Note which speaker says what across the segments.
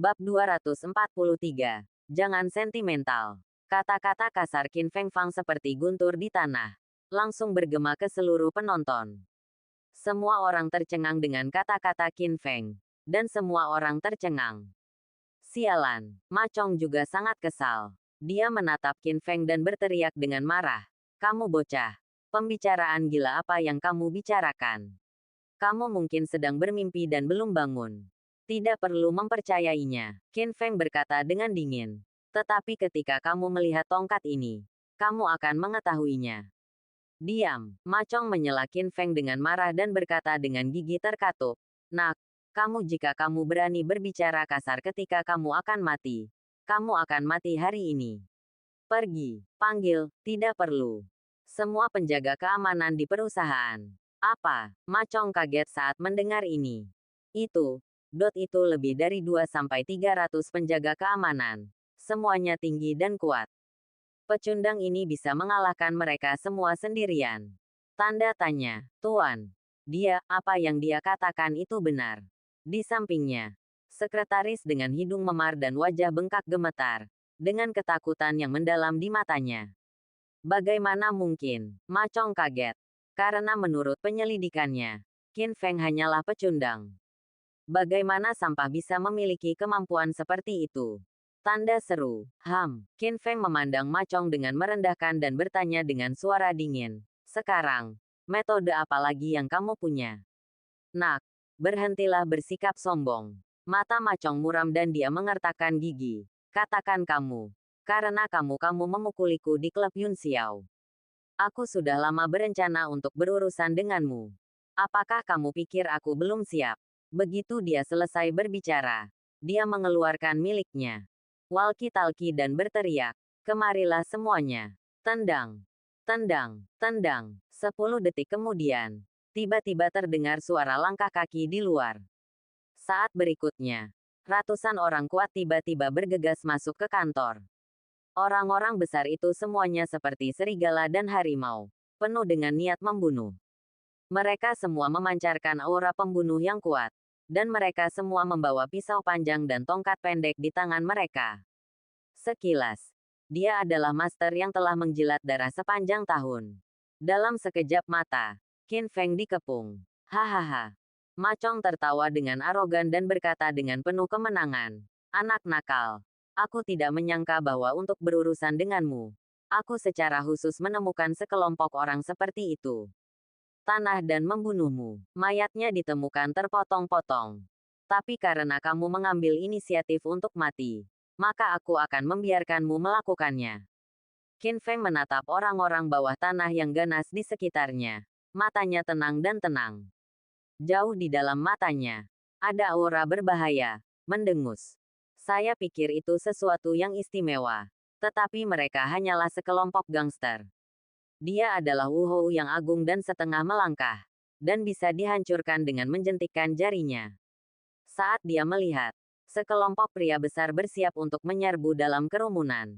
Speaker 1: Bab 243. Jangan sentimental. Kata-kata kasar Qin Feng Fang seperti guntur di tanah. Langsung bergema ke seluruh penonton. Semua orang tercengang dengan kata-kata Qin Feng. Dan semua orang tercengang. Sialan, Ma Chong juga sangat kesal. Dia menatap Qin Feng dan berteriak dengan marah. Kamu bocah. Pembicaraan gila apa yang kamu bicarakan? Kamu mungkin sedang bermimpi dan belum bangun. Tidak perlu mempercayainya, Qin Feng berkata dengan dingin. Tetapi ketika kamu melihat tongkat ini, kamu akan mengetahuinya. Diam, Ma Chong menyela Qin Feng dengan marah dan berkata dengan gigi terkatup. Nak, jika kamu berani berbicara kasar ketika kamu akan mati. Kamu akan mati hari ini. Pergi, panggil, tidak perlu. Semua penjaga keamanan di perusahaan. Apa? Ma Chong kaget saat mendengar ini. Itu lebih dari 2-300 penjaga keamanan. Semuanya tinggi dan kuat. Pecundang ini bisa mengalahkan mereka semua sendirian. Tanda tanya, Tuan. Apa yang dia katakan itu benar. Di sampingnya, sekretaris dengan hidung memar dan wajah bengkak gemetar, dengan ketakutan yang mendalam di matanya. Bagaimana mungkin? Ma Chong kaget. Karena menurut penyelidikannya, Qin Feng hanyalah pecundang. Bagaimana sampah bisa memiliki kemampuan seperti itu? Tanda seru. Qin Feng memandang Ma Chong dengan merendahkan dan bertanya dengan suara dingin. Sekarang, metode apa lagi yang kamu punya? Nak, berhentilah bersikap sombong. Mata Ma Chong muram dan dia mengertakkan gigi. Katakan kamu. Karena kamu memukuliku di klub Yun Xiao. Aku sudah lama berencana untuk berurusan denganmu. Apakah kamu pikir aku belum siap? Begitu dia selesai berbicara, dia mengeluarkan miliknya. Walkie-talkie dan berteriak, kemarilah semuanya. Tendang, tendang, tendang. 10 detik kemudian, tiba-tiba terdengar suara langkah kaki di luar. Saat berikutnya, ratusan orang kuat tiba-tiba bergegas masuk ke kantor. Orang-orang besar itu semuanya seperti serigala dan harimau, penuh dengan niat membunuh. Mereka semua memancarkan aura pembunuh yang kuat. Dan mereka semua membawa pisau panjang dan tongkat pendek di tangan mereka. Sekilas, dia adalah master yang telah menjilat darah sepanjang tahun. Dalam sekejap mata, Qin Feng dikepung. Hahaha. Ma Chong tertawa dengan arogan dan berkata dengan penuh kemenangan. Anak nakal. Aku tidak menyangka bahwa untuk berurusan denganmu, aku secara khusus menemukan sekelompok orang seperti itu. Tanah dan membunuhmu. Mayatnya ditemukan terpotong-potong. Tapi karena kamu mengambil inisiatif untuk mati, maka aku akan membiarkanmu melakukannya. Qin Feng menatap orang-orang bawah tanah yang ganas di sekitarnya. Matanya tenang dan tenang. Jauh di dalam matanya, ada aura berbahaya, mendengus. Saya pikir itu sesuatu yang istimewa. Tetapi mereka hanyalah sekelompok gangster. Dia adalah Wu Hou yang agung dan setengah melangkah, dan bisa dihancurkan dengan menjentikkan jarinya. Saat dia melihat, sekelompok pria besar bersiap untuk menyerbu dalam kerumunan.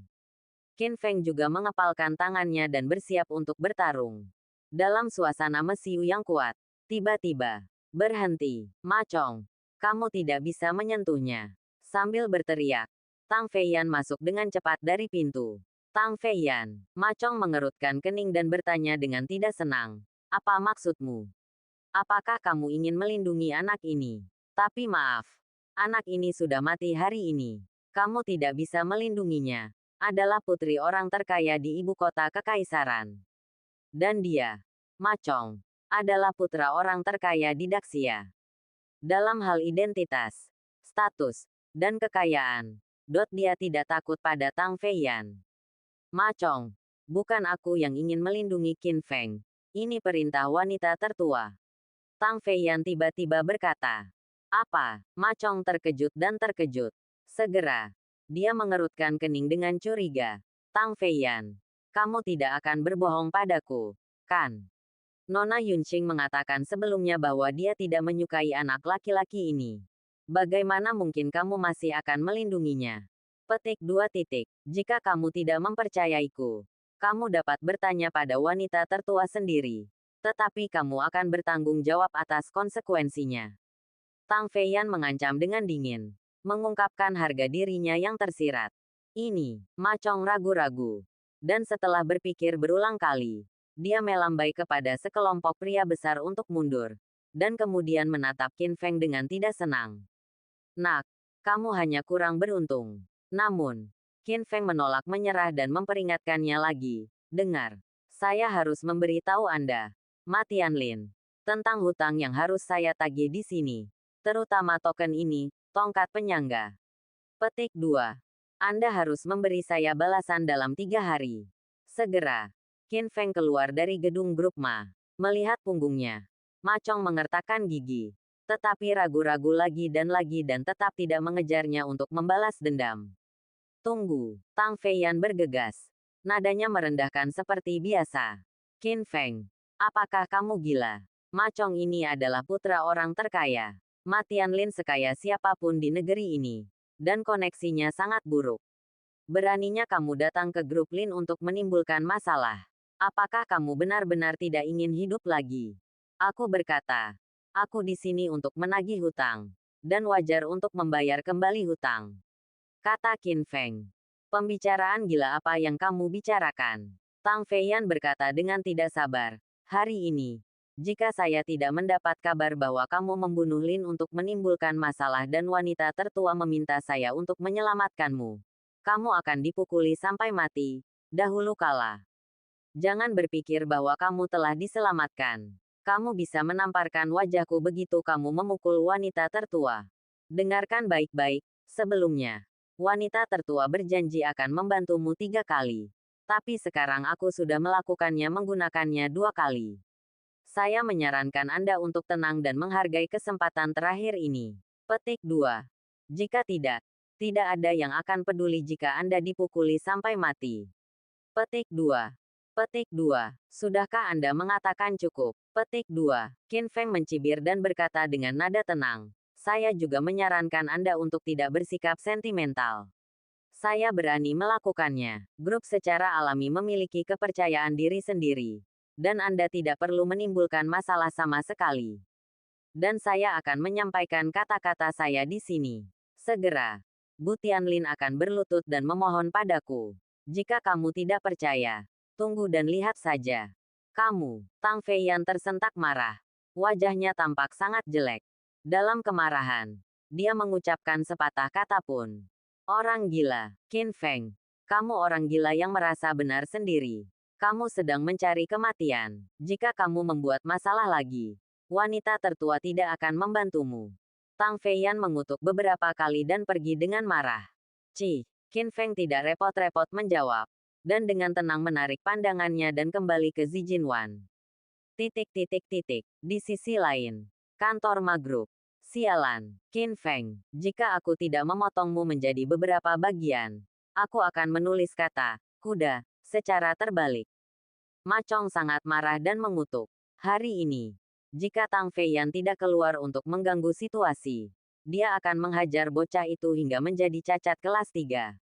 Speaker 1: Qin Feng juga mengepalkan tangannya dan bersiap untuk bertarung. Dalam suasana mesiu yang kuat, tiba-tiba, berhenti, Ma Chong. Kamu tidak bisa menyentuhnya. Sambil berteriak, Tang Feiyan masuk dengan cepat dari pintu. Tang Feiyan, Ma Chong mengerutkan kening dan bertanya dengan tidak senang. Apa maksudmu? Apakah kamu ingin melindungi anak ini? Tapi maaf, anak ini sudah mati hari ini. Kamu tidak bisa melindunginya. Adalah putri orang terkaya di ibu kota kekaisaran. Dan dia, Ma Chong, adalah putra orang terkaya di Daxia. Dalam hal identitas, status, dan kekayaan, dia tidak takut pada Tang Feiyan. Ma Chong, bukan aku yang ingin melindungi Qin Feng. Ini perintah wanita tertua. Tang Feiyan tiba-tiba berkata. Apa? Ma Chong terkejut dan terkejut. Segera, dia mengerutkan kening dengan curiga. Tang Feiyan, kamu tidak akan berbohong padaku, kan? Nona Yunqing mengatakan sebelumnya bahwa dia tidak menyukai anak laki-laki ini. Bagaimana mungkin kamu masih akan melindunginya? Petik 2. Jika kamu tidak mempercayaiku, kamu dapat bertanya pada wanita tertua sendiri. Tetapi kamu akan bertanggung jawab atas konsekuensinya. Tang Feiyan mengancam dengan dingin. mengungkapkan harga dirinya yang tersirat. Ini, Ma Chong ragu-ragu. Dan setelah berpikir berulang kali, dia melambai kepada sekelompok pria besar untuk mundur. Dan kemudian menatap Qin Feng dengan tidak senang. Nak, kamu hanya kurang beruntung. Namun, Qin Feng menolak menyerah dan memperingatkannya lagi. Dengar, saya harus memberitahu Anda, Ma Tianlin, tentang hutang yang harus saya tagih di sini. Terutama token ini, tongkat penyangga. Petik 2. Anda harus memberi saya balasan dalam 3 hari. Segera. Qin Feng keluar dari gedung grup Ma. Melihat punggungnya, Ma Chong mengertakkan gigi. Tetapi ragu-ragu lagi dan tetap tidak mengejarnya untuk membalas dendam. Tunggu, Tang Feiyan bergegas. Nadanya merendahkan seperti biasa. Qin Feng, apakah kamu gila? Ma Chong ini adalah putra orang terkaya. Ma Tianlin sekaya siapapun di negeri ini. Dan koneksinya sangat buruk. Beraninya kamu datang ke grup Lin untuk menimbulkan masalah. Apakah kamu benar-benar tidak ingin hidup lagi? Aku berkata, aku di sini untuk menagih hutang. Dan wajar untuk membayar kembali hutang. Kata Qin Feng. Pembicaraan gila apa yang kamu bicarakan? Tang Feiyan berkata dengan tidak sabar. Hari ini, jika saya tidak mendapat kabar bahwa kamu membunuh Lin untuk menimbulkan masalah dan wanita tertua meminta saya untuk menyelamatkanmu, kamu akan dipukuli sampai mati, dahulu kala. Jangan berpikir bahwa kamu telah diselamatkan. Kamu bisa menamparkan wajahku begitu kamu memukul wanita tertua. Dengarkan baik-baik, sebelumnya, wanita tertua berjanji akan membantumu 3 kali. Tapi sekarang aku sudah melakukannya menggunakannya 2 kali. Saya menyarankan Anda untuk tenang dan menghargai kesempatan terakhir ini. Petik 2. Jika tidak ada yang akan peduli jika Anda dipukuli sampai mati. Petik 2. Petik 2. Sudahkah Anda mengatakan cukup? Petik 2. Qin Feng mencibir dan berkata dengan nada tenang. Saya juga menyarankan Anda untuk tidak bersikap sentimental. Saya berani melakukannya. Grup secara alami memiliki kepercayaan diri sendiri. Dan Anda tidak perlu menimbulkan masalah sama sekali. Dan saya akan menyampaikan kata-kata saya di sini. Segera. Bu Tianlin akan berlutut dan memohon padaku. Jika kamu tidak percaya, tunggu dan lihat saja. Kamu, Tang Feiyan tersentak marah. Wajahnya tampak sangat jelek. Dalam kemarahan, dia mengucapkan sepatah kata pun. Orang gila, Qin Feng. Kamu orang gila yang merasa benar sendiri. Kamu sedang mencari kematian. Jika kamu membuat masalah lagi, wanita tertua tidak akan membantumu. Tang Feiyan mengutuk beberapa kali dan pergi dengan marah. Qin Feng tidak repot-repot menjawab. Dan dengan tenang menarik pandangannya dan kembali ke Zijinwan. Di sisi lain, kantor Ma Group. Sialan, Qin Feng, jika aku tidak memotongmu menjadi beberapa bagian, aku akan menulis kata, kuda, secara terbalik. Ma Chong sangat marah dan mengutuk. Hari ini, jika Tang Feiyan tidak keluar untuk mengganggu situasi, dia akan menghajar bocah itu hingga menjadi cacat kelas 3.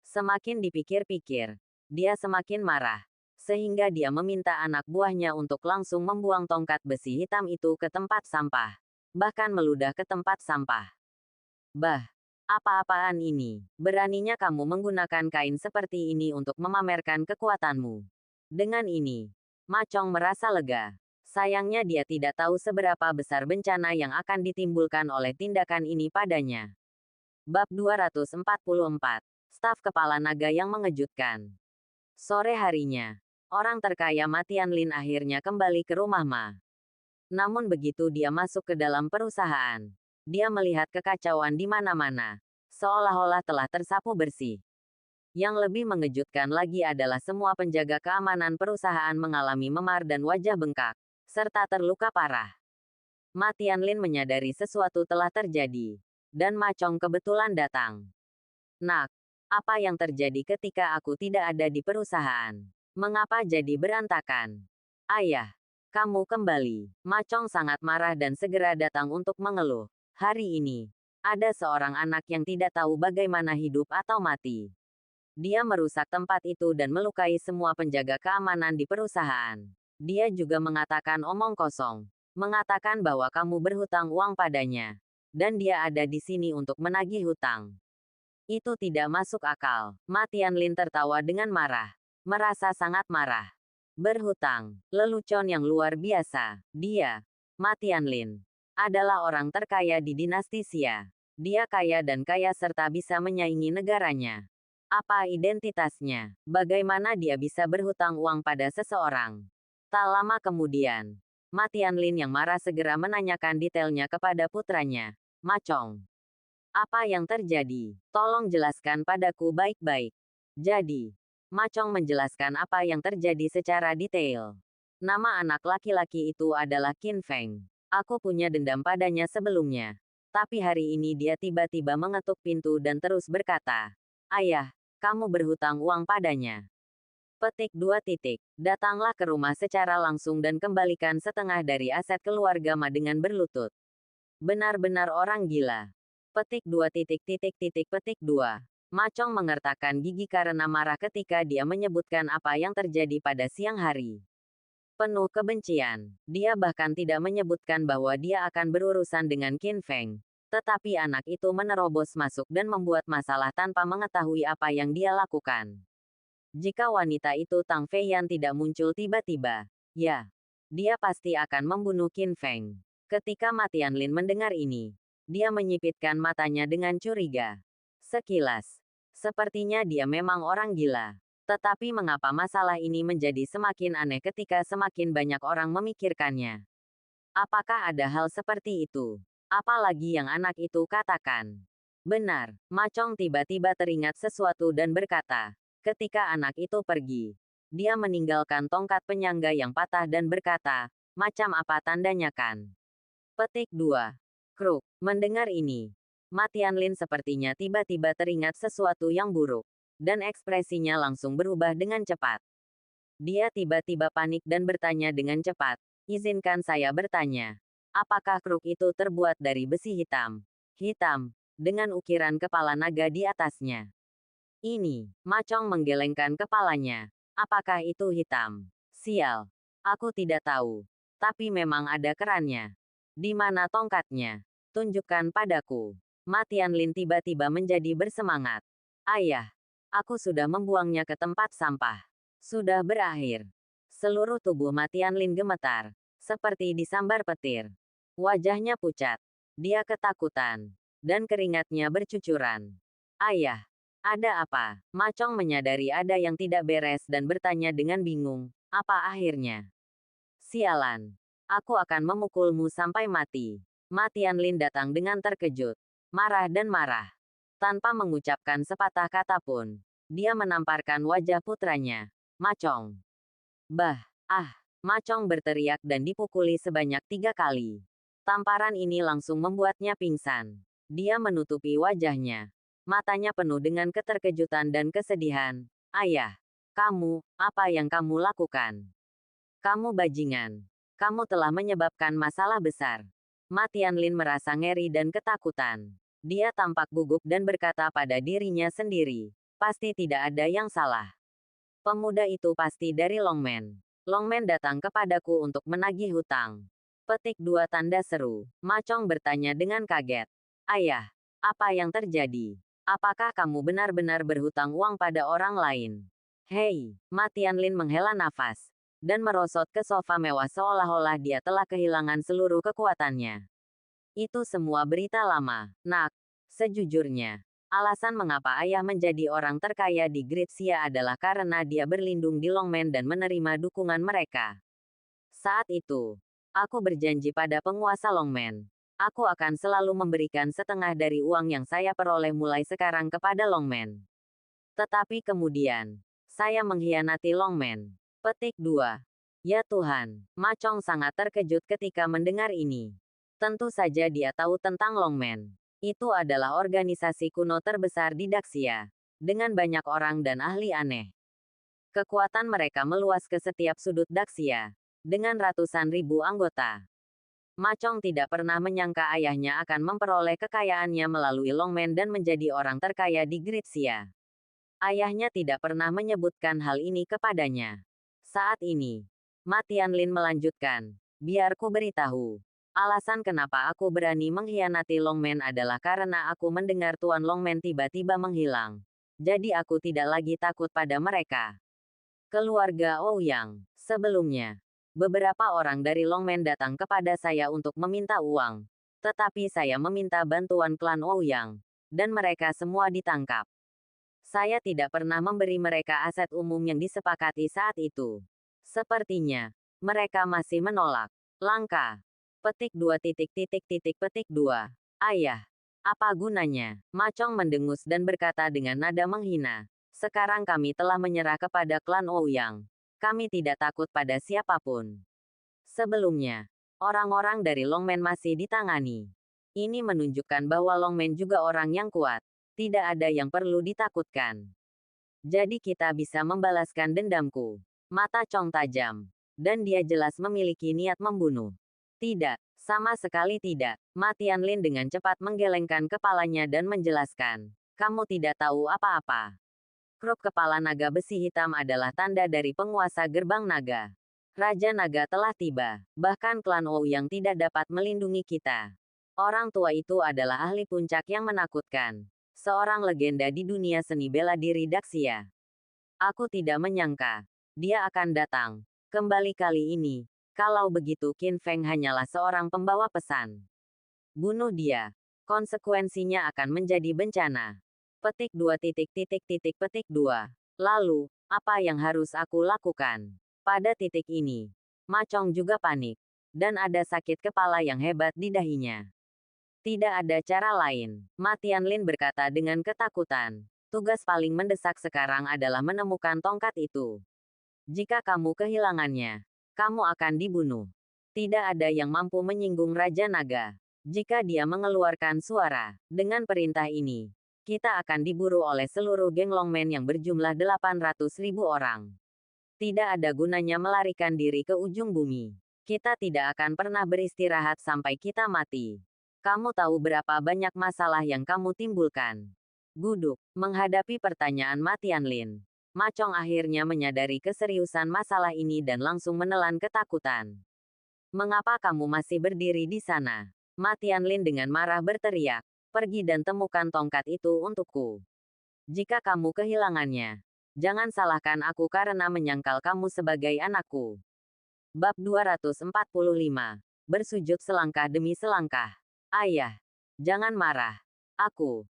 Speaker 1: Semakin dipikir-pikir, dia semakin marah. Sehingga dia meminta anak buahnya untuk langsung membuang tongkat besi hitam itu ke tempat sampah. Bahkan meludah ke tempat sampah. Bah, apa-apaan ini? Beraninya kamu menggunakan kain seperti ini untuk memamerkan kekuatanmu. Dengan ini, Ma Chong merasa lega. Sayangnya dia tidak tahu seberapa besar bencana yang akan ditimbulkan oleh tindakan ini padanya. Bab 244. Staf Kepala Naga yang mengejutkan. Sore harinya, orang terkaya Ma Tianlin akhirnya kembali ke rumah Ma. Namun begitu dia masuk ke dalam perusahaan, dia melihat kekacauan di mana-mana, seolah-olah telah tersapu bersih. Yang lebih mengejutkan lagi adalah semua penjaga keamanan perusahaan mengalami memar dan wajah bengkak, serta terluka parah. Ma Tianlin menyadari sesuatu telah terjadi, dan Ma Chong kebetulan datang. Nak, apa yang terjadi ketika aku tidak ada di perusahaan? Mengapa jadi berantakan? Ayah, kamu kembali. Ma Chong sangat marah dan segera datang untuk mengeluh. Hari ini, ada seorang anak yang tidak tahu bagaimana hidup atau mati. Dia merusak tempat itu dan melukai semua penjaga keamanan di perusahaan. Dia juga mengatakan omong kosong. Mengatakan bahwa kamu berhutang uang padanya. dan dia ada di sini untuk menagih hutang. Itu tidak masuk akal. Ma Tianlin tertawa dengan marah. Merasa sangat marah. Berhutang, lelucon yang luar biasa. Dia, Ma Tianlin, adalah orang terkaya di dinasti Xia. Dia kaya dan kaya serta bisa menyaingi negaranya. Apa identitasnya? Bagaimana dia bisa berhutang uang pada seseorang? Tak lama kemudian, Ma Tianlin yang marah segera menanyakan detailnya kepada putranya, Ma Chong. Apa yang terjadi? Tolong jelaskan padaku baik-baik. Jadi, Ma Chong menjelaskan apa yang terjadi secara detail. Nama anak laki-laki itu adalah Qin Feng. Aku punya dendam padanya sebelumnya. Tapi hari ini dia tiba-tiba mengetuk pintu dan terus berkata, "Ayah, kamu berhutang uang padanya." Petik 2 titik. Datanglah ke rumah secara langsung dan kembalikan setengah dari aset keluarga Ma dengan berlutut. Benar-benar orang gila. Petik 2 titik titik titik petik 2. Ma Chong mengertakkan gigi karena marah ketika dia menyebutkan apa yang terjadi pada siang hari. Penuh kebencian. Dia bahkan tidak menyebutkan bahwa dia akan berurusan dengan Qin Feng. Tetapi anak itu menerobos masuk dan membuat masalah tanpa mengetahui apa yang dia lakukan. Jika wanita itu Tang Feiyan tidak muncul tiba-tiba, ya, dia pasti akan membunuh Qin Feng. Ketika Ma Tianlin mendengar ini, dia menyipitkan matanya dengan curiga. Sekilas, sepertinya dia memang orang gila. Tetapi mengapa masalah ini menjadi semakin aneh ketika semakin banyak orang memikirkannya? Apakah ada hal seperti itu? Apalagi yang anak itu katakan. Benar, Ma Chong tiba-tiba teringat sesuatu dan berkata, ketika anak itu pergi, dia meninggalkan tongkat penyangga yang patah dan berkata, macam apa tandanya kan? Petik 2. Kruk, mendengar ini, Ma Tianlin sepertinya tiba-tiba teringat sesuatu yang buruk. Dan ekspresinya langsung berubah dengan cepat. Dia tiba-tiba panik dan bertanya dengan cepat, izinkan saya bertanya. Apakah kruk itu terbuat dari besi hitam? Hitam, dengan ukiran kepala naga di atasnya. Ini, Ma Chong menggelengkan kepalanya. Apakah itu hitam? Sial, aku tidak tahu. Tapi memang ada kerannya. Di mana tongkatnya? Tunjukkan padaku. Ma Tianlin tiba-tiba menjadi bersemangat. Ayah, aku sudah membuangnya ke tempat sampah. Sudah berakhir. Seluruh tubuh Ma Tianlin gemetar, seperti disambar petir. Wajahnya pucat. Dia ketakutan. Dan keringatnya bercucuran. Ayah, ada apa? Ma Chong menyadari ada yang tidak beres dan bertanya dengan bingung, apa akhirnya? Sialan. Aku akan memukulmu sampai mati. Ma Tianlin datang dengan terkejut. Marah dan marah. Tanpa mengucapkan sepatah kata pun, dia menamparkan wajah putranya, Ma Chong. Bah, Ma Chong berteriak dan dipukuli sebanyak 3 kali. Tamparan ini langsung membuatnya pingsan. Dia menutupi wajahnya. Matanya penuh dengan keterkejutan dan kesedihan. Ayah, kamu, apa yang kamu lakukan? Kamu bajingan. Kamu telah menyebabkan masalah besar. Ma Tianlin merasa ngeri dan ketakutan. Dia tampak gugup dan berkata pada dirinya sendiri, pasti tidak ada yang salah. Pemuda itu pasti dari Longmen. Longmen datang kepadaku untuk menagih hutang. Petik 2 tanda seru. Ma Chong bertanya dengan kaget. Ayah, apa yang terjadi? Apakah kamu benar-benar berhutang uang pada orang lain? Hei, Ma Tianlin menghela nafas dan merosot ke sofa mewah seolah-olah dia telah kehilangan seluruh kekuatannya. Itu semua berita lama, nak. Sejujurnya, alasan mengapa ayah menjadi orang terkaya di Great Xia adalah karena dia berlindung di Longmen dan menerima dukungan mereka. Saat itu, aku berjanji pada penguasa Longmen. Aku akan selalu memberikan setengah dari uang yang saya peroleh mulai sekarang kepada Longmen. Tetapi kemudian, saya mengkhianati Longmen. Petik 2. Ya Tuhan, Ma Chong sangat terkejut ketika mendengar ini. Tentu saja dia tahu tentang Longmen. Itu adalah organisasi kuno terbesar di Daxia. Dengan banyak orang dan ahli aneh. Kekuatan mereka meluas ke setiap sudut Daxia. Dengan ratusan ribu anggota. Ma Chong tidak pernah menyangka ayahnya akan memperoleh kekayaannya melalui Longmen dan menjadi orang terkaya di Great Xia. Ayahnya tidak pernah menyebutkan hal ini kepadanya. Saat ini, Ma Tianlin melanjutkan, biar ku beritahu. Alasan kenapa aku berani mengkhianati Longmen adalah karena aku mendengar Tuan Longmen tiba-tiba menghilang. Jadi aku tidak lagi takut pada mereka. Keluarga Ouyang. Sebelumnya, beberapa orang dari Longmen datang kepada saya untuk meminta uang. Tetapi saya meminta bantuan klan Ouyang. Dan mereka semua ditangkap. Saya tidak pernah memberi mereka aset umum yang disepakati saat itu. Sepertinya, mereka masih menolak. Langka. Petik 2. Ayah. Apa gunanya? Macong mendengus dan berkata dengan nada menghina. Sekarang kami telah menyerah kepada klan Ouyang. Kami tidak takut pada siapapun. Sebelumnya, orang-orang dari Longmen masih ditangani. Ini menunjukkan bahwa Longmen juga orang yang kuat. Tidak ada yang perlu ditakutkan. Jadi kita bisa membalaskan dendamku. Mata Chong tajam. Dan dia jelas memiliki niat membunuh. Tidak, sama sekali tidak. Tianlin dengan cepat menggelengkan kepalanya dan menjelaskan. Kamu tidak tahu apa-apa. Kruk kepala naga besi hitam adalah tanda dari penguasa gerbang naga. Raja naga telah tiba. Bahkan klan Ouyang tidak dapat melindungi kita. Orang tua itu adalah ahli puncak yang menakutkan. Seorang legenda di dunia seni bela diri Daxia. Aku tidak menyangka. Dia akan datang. Kembali kali ini. Kalau begitu Qin Feng hanyalah seorang pembawa pesan. Bunuh dia. Konsekuensinya akan menjadi bencana. Petik 2. Lalu, apa yang harus aku lakukan? Pada titik ini, Macong juga panik. Dan ada sakit kepala yang hebat di dahinya. Tidak ada cara lain, Tianlin berkata dengan ketakutan. Tugas paling mendesak sekarang adalah menemukan tongkat itu. Jika kamu kehilangannya, kamu akan dibunuh. Tidak ada yang mampu menyinggung Raja Naga. Jika dia mengeluarkan suara, dengan perintah ini, kita akan diburu oleh seluruh geng Longmen yang berjumlah 800.000 orang. Tidak ada gunanya melarikan diri ke ujung bumi. Kita tidak akan pernah beristirahat sampai kita mati. Kamu tahu berapa banyak masalah yang kamu timbulkan. Guduk, menghadapi pertanyaan Tianlin. Macong akhirnya menyadari keseriusan masalah ini dan langsung menelan ketakutan. Mengapa kamu masih berdiri di sana? Tianlin dengan marah berteriak. Pergi dan temukan tongkat itu untukku. Jika kamu kehilangannya, jangan salahkan aku karena menyangkal kamu sebagai anakku. Bab 245. Bersujud selangkah demi selangkah. Ayah, jangan marah. Aku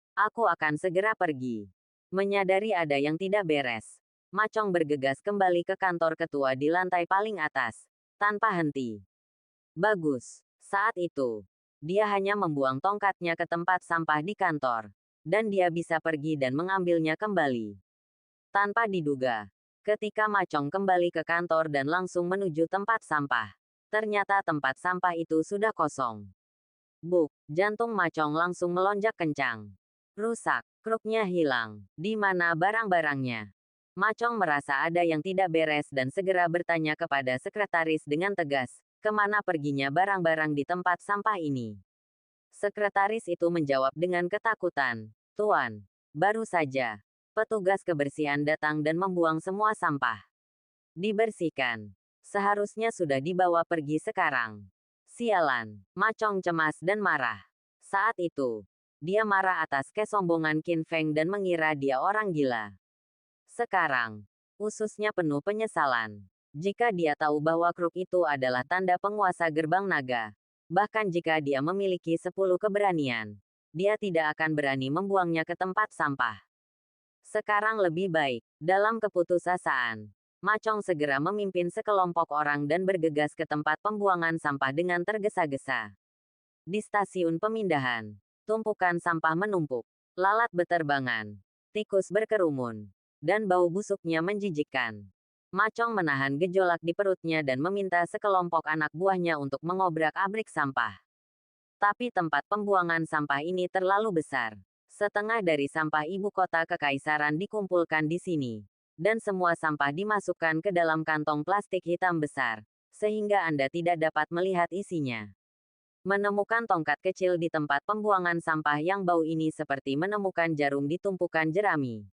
Speaker 1: akan segera pergi. Menyadari ada yang tidak beres, Macong bergegas kembali ke kantor ketua di lantai paling atas, tanpa henti. Bagus. Saat itu, dia hanya membuang tongkatnya ke tempat sampah di kantor, dan dia bisa pergi dan mengambilnya kembali. Tanpa diduga, ketika Macong kembali ke kantor dan langsung menuju tempat sampah, ternyata tempat sampah itu sudah kosong. Buk, jantung Macong langsung melonjak kencang. Rusak, kruknya hilang. Di mana barang-barangnya? Macong merasa ada yang tidak beres dan segera bertanya kepada sekretaris dengan tegas, kemana perginya barang-barang di tempat sampah ini? Sekretaris itu menjawab dengan ketakutan, Tuan, baru saja, petugas kebersihan datang dan membuang semua sampah. Dibersihkan. Seharusnya sudah dibawa pergi sekarang. Sialan, Macong cemas dan marah. Saat itu, dia marah atas kesombongan Qin Feng dan mengira dia orang gila. Sekarang, ususnya penuh penyesalan. Jika dia tahu bahwa kruk itu adalah tanda penguasa gerbang naga, bahkan jika dia memiliki 10 keberanian, dia tidak akan berani membuangnya ke tempat sampah. Sekarang lebih baik, dalam keputusasaan, Macong segera memimpin sekelompok orang dan bergegas ke tempat pembuangan sampah dengan tergesa-gesa. Di stasiun pemindahan, tumpukan sampah menumpuk, lalat beterbangan, tikus berkerumun, dan bau busuknya menjijikkan. Macong menahan gejolak di perutnya dan meminta sekelompok anak buahnya untuk mengobrak-abrik sampah. Tapi tempat pembuangan sampah ini terlalu besar. Setengah dari sampah ibu kota kekaisaran dikumpulkan di sini. Dan semua sampah dimasukkan ke dalam kantong plastik hitam besar, sehingga Anda tidak dapat melihat isinya. Menemukan tongkat kecil di tempat pembuangan sampah yang bau ini seperti menemukan jarum di tumpukan jerami.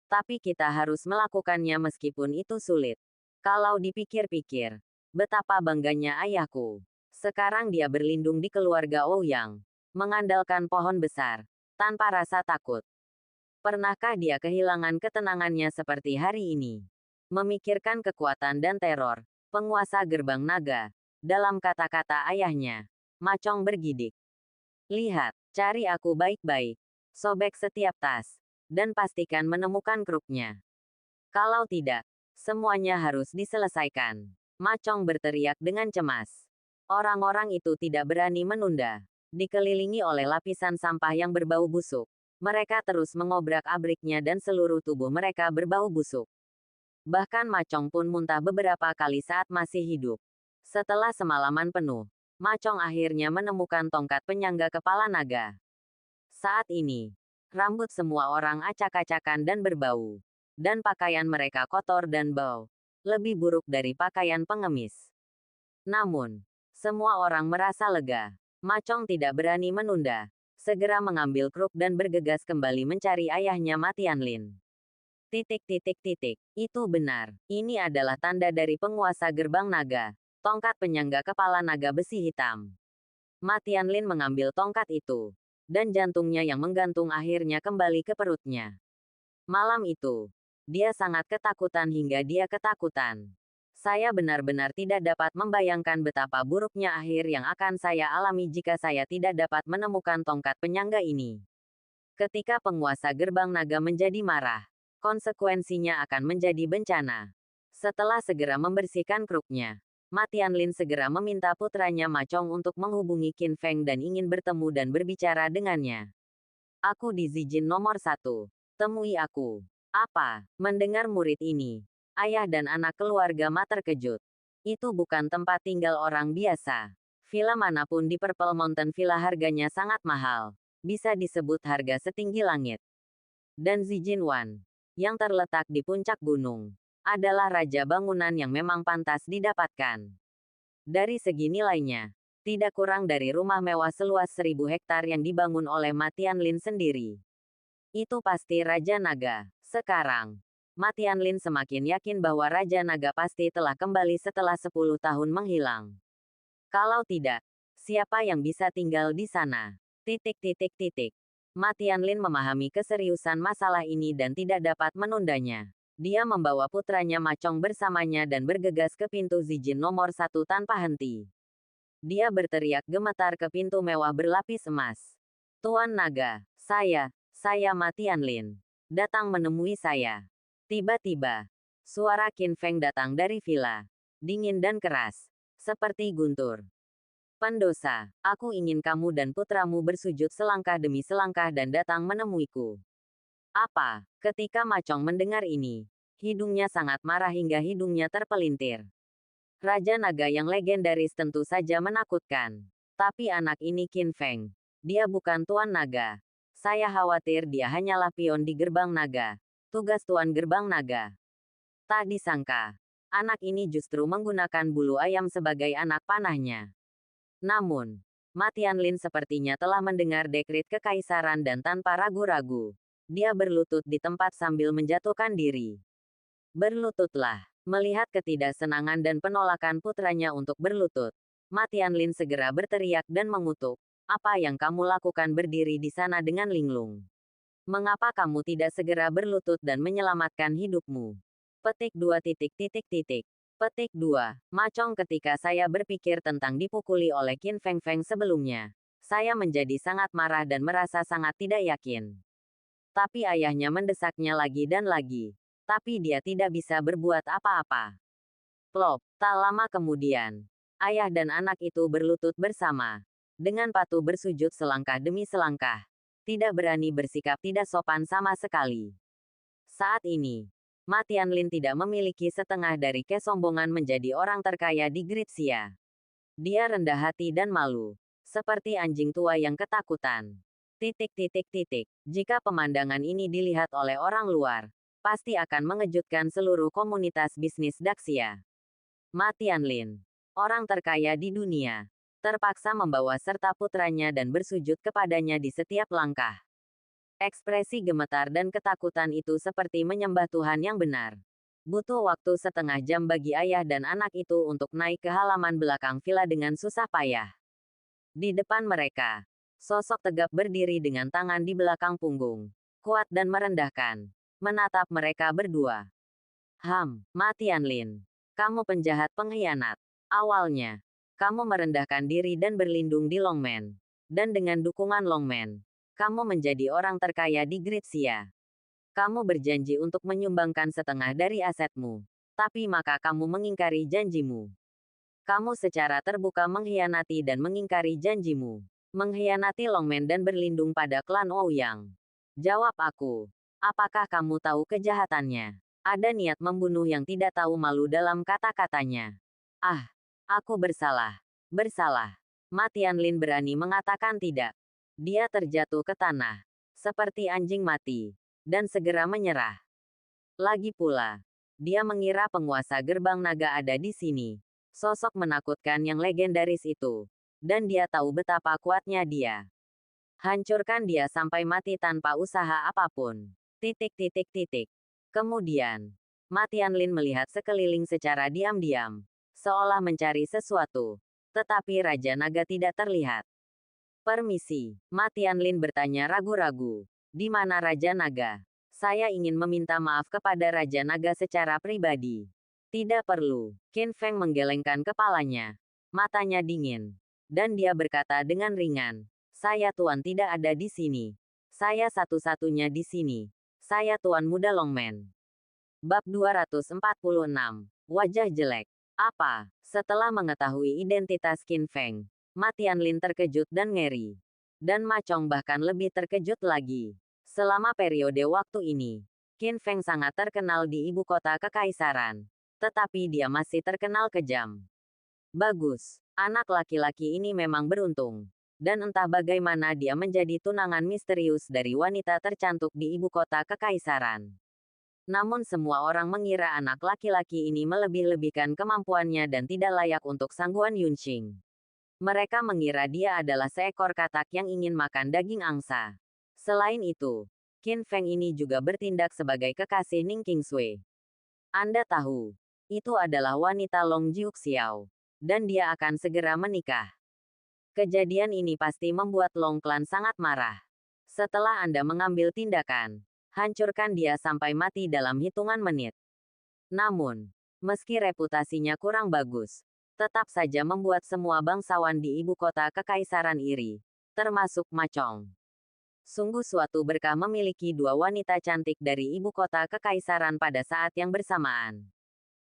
Speaker 1: Tapi kita harus melakukannya meskipun itu sulit. Kalau dipikir-pikir, betapa bangganya ayahku. Sekarang dia berlindung di keluarga Ouyang, mengandalkan pohon besar, tanpa rasa takut. Pernahkah dia kehilangan ketenangannya seperti hari ini? Memikirkan kekuatan dan teror, penguasa gerbang naga. Dalam kata-kata ayahnya, Ma Chong bergidik. Lihat, cari aku baik-baik. Sobek setiap tas, dan pastikan menemukan kruknya. Kalau tidak, semuanya harus diselesaikan. Ma Chong berteriak dengan cemas. Orang-orang itu tidak berani menunda. Dikelilingi oleh lapisan sampah yang berbau busuk. Mereka terus mengobrak-abriknya dan seluruh tubuh mereka berbau busuk. Bahkan Ma Chong pun muntah beberapa kali saat masih hidup. Setelah semalaman penuh, Ma Chong akhirnya menemukan tongkat penyangga kepala naga. Saat ini, rambut semua orang acak-acakan dan berbau. Dan pakaian mereka kotor dan bau. Lebih buruk dari pakaian pengemis. Namun, semua orang merasa lega. Ma Chong tidak berani menunda. Segera mengambil kruk dan bergegas kembali mencari ayahnya Ma Tianlin. Itu benar. Ini adalah tanda dari penguasa gerbang naga. Tongkat penyangga kepala naga besi hitam. Ma Tianlin mengambil tongkat itu. Dan jantungnya yang menggantung akhirnya kembali ke perutnya. Malam itu, dia sangat ketakutan hingga dia ketakutan. Saya benar-benar tidak dapat membayangkan betapa buruknya akhir yang akan saya alami jika saya tidak dapat menemukan tongkat penyangga ini. Ketika penguasa gerbang naga menjadi marah, konsekuensinya akan menjadi bencana. Setelah segera membersihkan kruknya, Ma Tianlin segera meminta putranya Ma Chong untuk menghubungi Qin Feng dan ingin bertemu dan berbicara dengannya. Aku di Zijin nomor 1. Temui aku. Apa? Mendengar murid ini, ayah dan anak keluarga Ma terkejut. Itu bukan tempat tinggal orang biasa. Villa manapun di Purple Mountain Villa harganya sangat mahal. Bisa disebut harga setinggi langit. Dan Zijin Wan, yang terletak di puncak gunung, adalah raja bangunan yang memang pantas didapatkan. Dari segi nilainya, tidak kurang dari rumah mewah seluas 1000 hektar yang dibangun oleh Ma Tianlin sendiri. Itu pasti Raja Naga. Sekarang, Ma Tianlin semakin yakin bahwa Raja Naga pasti telah kembali setelah 10 tahun menghilang. Kalau tidak, siapa yang bisa tinggal di sana? Ma Tianlin memahami keseriusan masalah ini dan tidak dapat menundanya. Dia membawa putranya Ma Chong bersamanya dan bergegas ke pintu Zijin nomor 1 tanpa henti. Dia berteriak gemetar ke pintu mewah berlapis emas. Tuan Naga, saya Ma Tianlin. Datang menemui saya. Tiba-tiba, suara Qin Feng datang dari villa. Dingin dan keras, seperti guntur. Pendosa, aku ingin kamu dan putramu bersujud selangkah demi selangkah dan datang menemuiku. Apa? Ketika Ma Chong mendengar ini, hidungnya sangat marah hingga hidungnya terpelintir. Raja Naga yang legendaris tentu saja menakutkan. Tapi anak ini Qin Feng. Dia bukan Tuan Naga. Saya khawatir dia hanyalah pion di gerbang naga. Tugas Tuan Gerbang Naga. Tak disangka, anak ini justru menggunakan bulu ayam sebagai anak panahnya. Namun, Ma Tianlin sepertinya telah mendengar dekrit kekaisaran dan tanpa ragu-ragu, dia berlutut di tempat sambil menjatuhkan diri. Berlututlah. Melihat ketidaksenangan dan penolakan putranya untuk berlutut, Ma Tianlin segera berteriak dan mengutuk. Apa yang kamu lakukan berdiri di sana dengan linglung? Mengapa kamu tidak segera berlutut dan menyelamatkan hidupmu? Petik 2. Petik 2. Ma Chong, ketika saya berpikir tentang dipukuli oleh Qin Feng Feng sebelumnya, saya menjadi sangat marah dan merasa sangat tidak yakin. Tapi ayahnya mendesaknya lagi dan lagi. Tapi dia tidak bisa berbuat apa-apa. Plop, tak lama kemudian, ayah dan anak itu berlutut bersama. Dengan patuh bersujud selangkah demi selangkah. Tidak berani bersikap tidak sopan sama sekali. Saat ini, Ma Tianlin tidak memiliki setengah dari kesombongan menjadi orang terkaya di Gritsia. Dia rendah hati dan malu. Seperti anjing tua yang ketakutan. Jika pemandangan ini dilihat oleh orang luar, pasti akan mengejutkan seluruh komunitas bisnis Daxia. Ma Tianlin, orang terkaya di dunia, terpaksa membawa serta putranya dan bersujud kepadanya di setiap langkah. Ekspresi gemetar dan ketakutan itu seperti menyembah Tuhan yang benar. Butuh waktu setengah jam bagi ayah dan anak itu untuk naik ke halaman belakang villa dengan susah payah. Di depan mereka, sosok tegap berdiri dengan tangan di belakang punggung, kuat dan merendahkan, menatap mereka berdua. Ma Tianlin, kamu penjahat pengkhianat. Awalnya, kamu merendahkan diri dan berlindung di Longmen. Dan dengan dukungan Longmen, kamu menjadi orang terkaya di Gritsia. Kamu berjanji untuk menyumbangkan setengah dari asetmu. Tapi maka kamu mengingkari janjimu. Kamu secara terbuka mengkhianati dan mengingkari janjimu. Mengkhianati Longmen dan berlindung pada klan Ouyang. Jawab aku. Apakah kamu tahu kejahatannya? Ada niat membunuh yang tidak tahu malu dalam kata-katanya. Ah, aku bersalah. Bersalah. Ma Tianlin berani mengatakan tidak. Dia terjatuh ke tanah. Seperti anjing mati. Dan segera menyerah. Lagi pula, dia mengira penguasa gerbang naga ada di sini. Sosok menakutkan yang legendaris itu. Dan dia tahu betapa kuatnya dia. Hancurkan dia sampai mati tanpa usaha apapun. Titik titik titik. Kemudian, Ma Tianlin melihat sekeliling secara diam-diam, seolah mencari sesuatu. Tetapi Raja Naga tidak terlihat. Permisi, Ma Tianlin bertanya ragu-ragu. Di mana Raja Naga? Saya ingin meminta maaf kepada Raja Naga secara pribadi. Tidak perlu. Qin Feng menggelengkan kepalanya. Matanya dingin. Dan dia berkata dengan ringan. Saya Tuan tidak ada di sini. Saya satu-satunya di sini. Saya Tuan Muda Longmen. Bab 246. Wajah jelek. Apa? Setelah mengetahui identitas Qin Feng, Ma Tianlin terkejut dan ngeri. Dan Ma Chong bahkan lebih terkejut lagi. Selama periode waktu ini, Qin Feng sangat terkenal di ibu kota kekaisaran. Tetapi dia masih terkenal kejam. Bagus. Anak laki-laki ini memang beruntung. Dan entah bagaimana dia menjadi tunangan misterius dari wanita tercantik di ibu kota kekaisaran. Namun semua orang mengira anak laki-laki ini melebih-lebihkan kemampuannya dan tidak layak untuk sangguan Yunqing. Mereka mengira dia adalah seekor katak yang ingin makan daging angsa. Selain itu, Qin Feng ini juga bertindak sebagai kekasih Ning Qingsui. Anda tahu, itu adalah wanita Long Jiuxiao. Dan dia akan segera menikah. Kejadian ini pasti membuat Long Clan sangat marah. Setelah Anda mengambil tindakan, hancurkan dia sampai mati dalam hitungan menit. Namun, meski reputasinya kurang bagus, tetap saja membuat semua bangsawan di ibu kota kekaisaran iri, termasuk Ma Chong. Sungguh suatu berkah memiliki dua wanita cantik dari ibu kota kekaisaran pada saat yang bersamaan.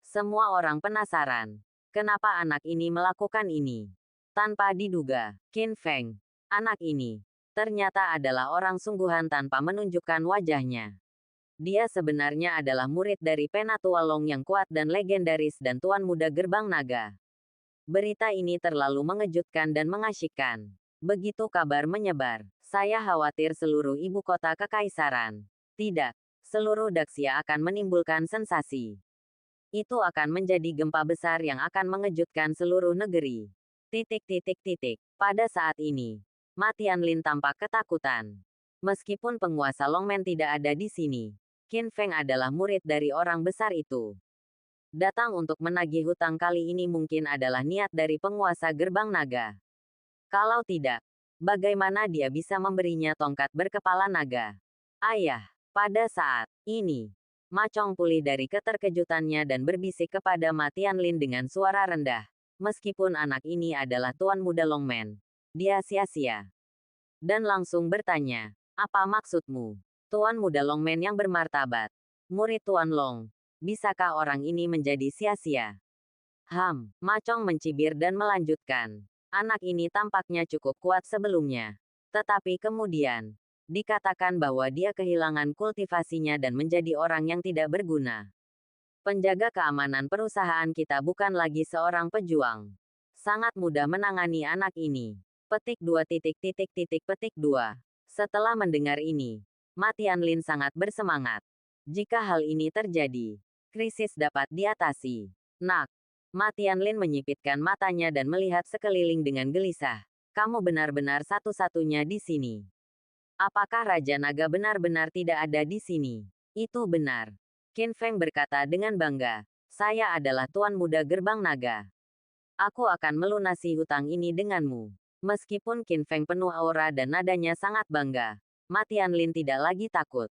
Speaker 1: Semua orang penasaran, kenapa anak ini melakukan ini. Tanpa diduga, Qin Feng, anak ini, ternyata adalah orang sungguhan tanpa menunjukkan wajahnya. Dia sebenarnya adalah murid dari Penatua Long yang kuat dan legendaris dan Tuan Muda Gerbang Naga. Berita ini terlalu mengejutkan dan mengasyikkan. Begitu kabar menyebar, saya khawatir seluruh ibu kota kekaisaran. Tidak, seluruh Daxia akan menimbulkan sensasi. Itu akan menjadi gempa besar yang akan mengejutkan seluruh negeri. Pada saat ini, Ma Tianlin tampak ketakutan. Meskipun penguasa Longmen tidak ada di sini, Qin Feng adalah murid dari orang besar itu. Datang untuk menagih hutang kali ini mungkin adalah niat dari penguasa Gerbang Naga. Kalau tidak, bagaimana dia bisa memberinya tongkat berkepala naga? Ayah, pada saat ini, Ma Chong pulih dari keterkejutannya dan berbisik kepada Ma Tianlin dengan suara rendah. Meskipun anak ini adalah Tuan Muda Longmen, dia sia-sia. Dan langsung bertanya, apa maksudmu? Tuan Muda Longmen yang bermartabat. Murid Tuan Long, bisakah orang ini menjadi sia-sia? Ma Chong mencibir dan melanjutkan. Anak ini tampaknya cukup kuat sebelumnya. Tetapi kemudian, dikatakan bahwa dia kehilangan kultivasinya dan menjadi orang yang tidak berguna. Penjaga keamanan perusahaan kita bukan lagi seorang pejuang. Sangat mudah menangani anak ini. Petik 2. Setelah mendengar ini, Ma Tianlin sangat bersemangat. Jika hal ini terjadi, krisis dapat diatasi. Nak, Ma Tianlin menyipitkan matanya dan melihat sekeliling dengan gelisah. Kamu benar-benar satu-satunya di sini. Apakah Raja Naga benar-benar tidak ada di sini? Itu benar. Qin Feng berkata dengan bangga. Saya adalah Tuan Muda Gerbang Naga. Aku akan melunasi hutang ini denganmu. Meskipun Qin Feng penuh aura dan nadanya sangat bangga, Ma Tianlin tidak lagi takut.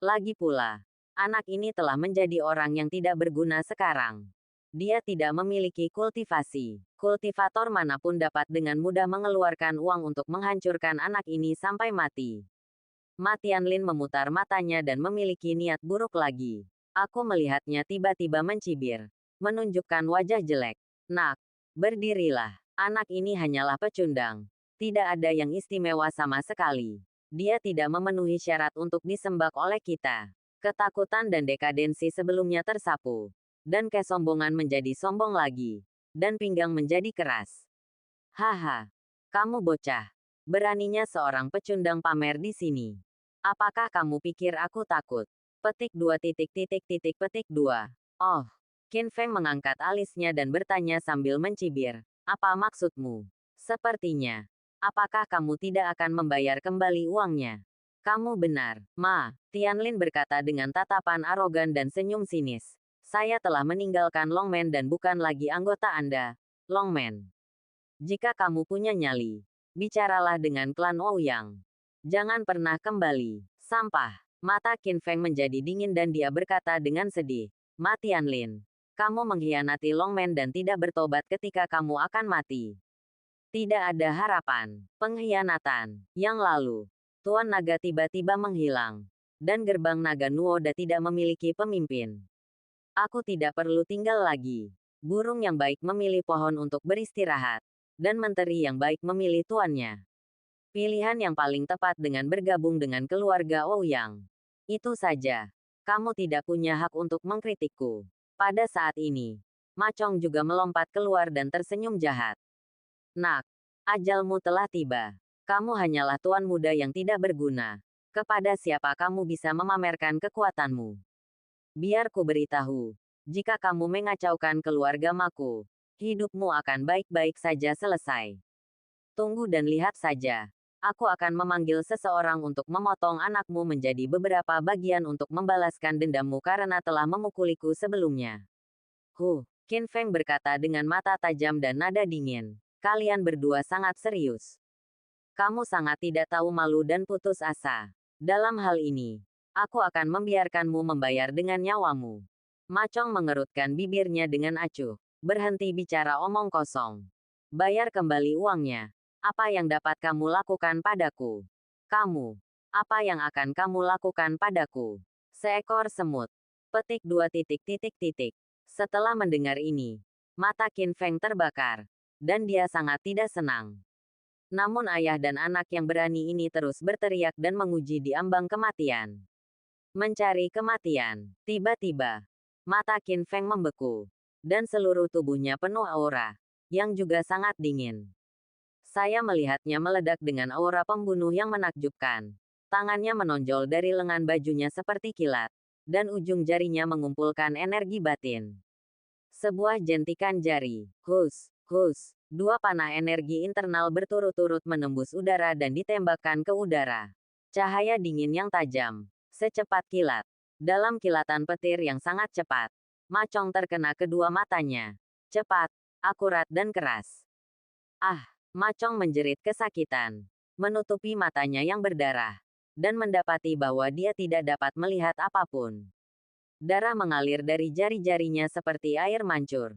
Speaker 1: Lagi pula, anak ini telah menjadi orang yang tidak berguna sekarang. Dia tidak memiliki kultivasi. Kultivator manapun dapat dengan mudah mengeluarkan uang untuk menghancurkan anak ini sampai mati. Ma Tianlin memutar matanya dan memiliki niat buruk lagi. Aku melihatnya tiba-tiba mencibir, menunjukkan wajah jelek. Nak, berdirilah. Anak ini hanyalah pecundang. Tidak ada yang istimewa sama sekali. Dia tidak memenuhi syarat untuk disembah oleh kita. Ketakutan dan dekadensi sebelumnya tersapu. Dan kesombongan menjadi sombong lagi. Dan pinggang menjadi keras. Haha. Kamu bocah. Beraninya seorang pecundang pamer di sini. Apakah kamu pikir aku takut? Petik 2. Oh. Qin Feng mengangkat alisnya dan bertanya sambil mencibir. Apa maksudmu? Sepertinya. Apakah kamu tidak akan membayar kembali uangnya? Kamu benar, Ma. Tianlin berkata dengan tatapan arogan dan senyum sinis. Saya telah meninggalkan Longmen dan bukan lagi anggota Anda, Longmen. Jika kamu punya nyali, bicaralah dengan klan Ouyang. Jangan pernah kembali. Sampah. Mata Qin Feng menjadi dingin dan dia berkata dengan sedih. Ma Tianlin, kamu mengkhianati Longmen dan tidak bertobat ketika kamu akan mati. Tidak ada harapan. Pengkhianatan. Yang lalu, Tuan Naga tiba-tiba menghilang. Dan gerbang Naga Nuoda tidak memiliki pemimpin. Aku tidak perlu tinggal lagi. Burung yang baik memilih pohon untuk beristirahat. Dan menteri yang baik memilih tuannya. Pilihan yang paling tepat dengan bergabung dengan keluarga Ouyang. Itu saja. Kamu tidak punya hak untuk mengkritikku. Pada saat ini, Ma Chong juga melompat keluar dan tersenyum jahat. Nak, ajalmu telah tiba. Kamu hanyalah tuan muda yang tidak berguna. Kepada siapa kamu bisa memamerkan kekuatanmu? Biar ku beritahu, jika kamu mengacaukan keluarga Maku, hidupmu akan baik-baik saja selesai. Tunggu dan lihat saja. Aku akan memanggil seseorang untuk memotong anakmu menjadi beberapa bagian untuk membalaskan dendammu karena telah memukuliku sebelumnya. Qin Feng berkata dengan mata tajam dan nada dingin. Kalian berdua sangat serius. Kamu sangat tidak tahu malu dan putus asa. Dalam hal ini, aku akan membiarkanmu membayar dengan nyawamu. Ma Chong mengerutkan bibirnya dengan acuh. Berhenti bicara omong kosong. Bayar kembali uangnya. Apa yang dapat kamu lakukan padaku? Kamu. Apa yang akan kamu lakukan padaku? Seekor semut. Petik 2. Setelah mendengar ini, mata Qin Feng terbakar. Dan dia sangat tidak senang. Namun ayah dan anak yang berani ini terus berteriak dan menguji di ambang kematian. Mencari kematian. Tiba-tiba, mata Qin Feng membeku. Dan seluruh tubuhnya penuh aura. Yang juga sangat dingin. Saya melihatnya meledak dengan aura pembunuh yang menakjubkan. Tangannya menonjol dari lengan bajunya seperti kilat. Dan ujung jarinya mengumpulkan energi batin. Sebuah jentikan jari. Hus. Dua panah energi internal berturut-turut menembus udara dan ditembakkan ke udara. Cahaya dingin yang tajam. Secepat kilat. Dalam kilatan petir yang sangat cepat. Ma Chong terkena kedua matanya. Cepat, akurat dan keras. Ma Chong menjerit kesakitan. Menutupi matanya yang berdarah. Dan mendapati bahwa dia tidak dapat melihat apapun. Darah mengalir dari jari-jarinya seperti air mancur.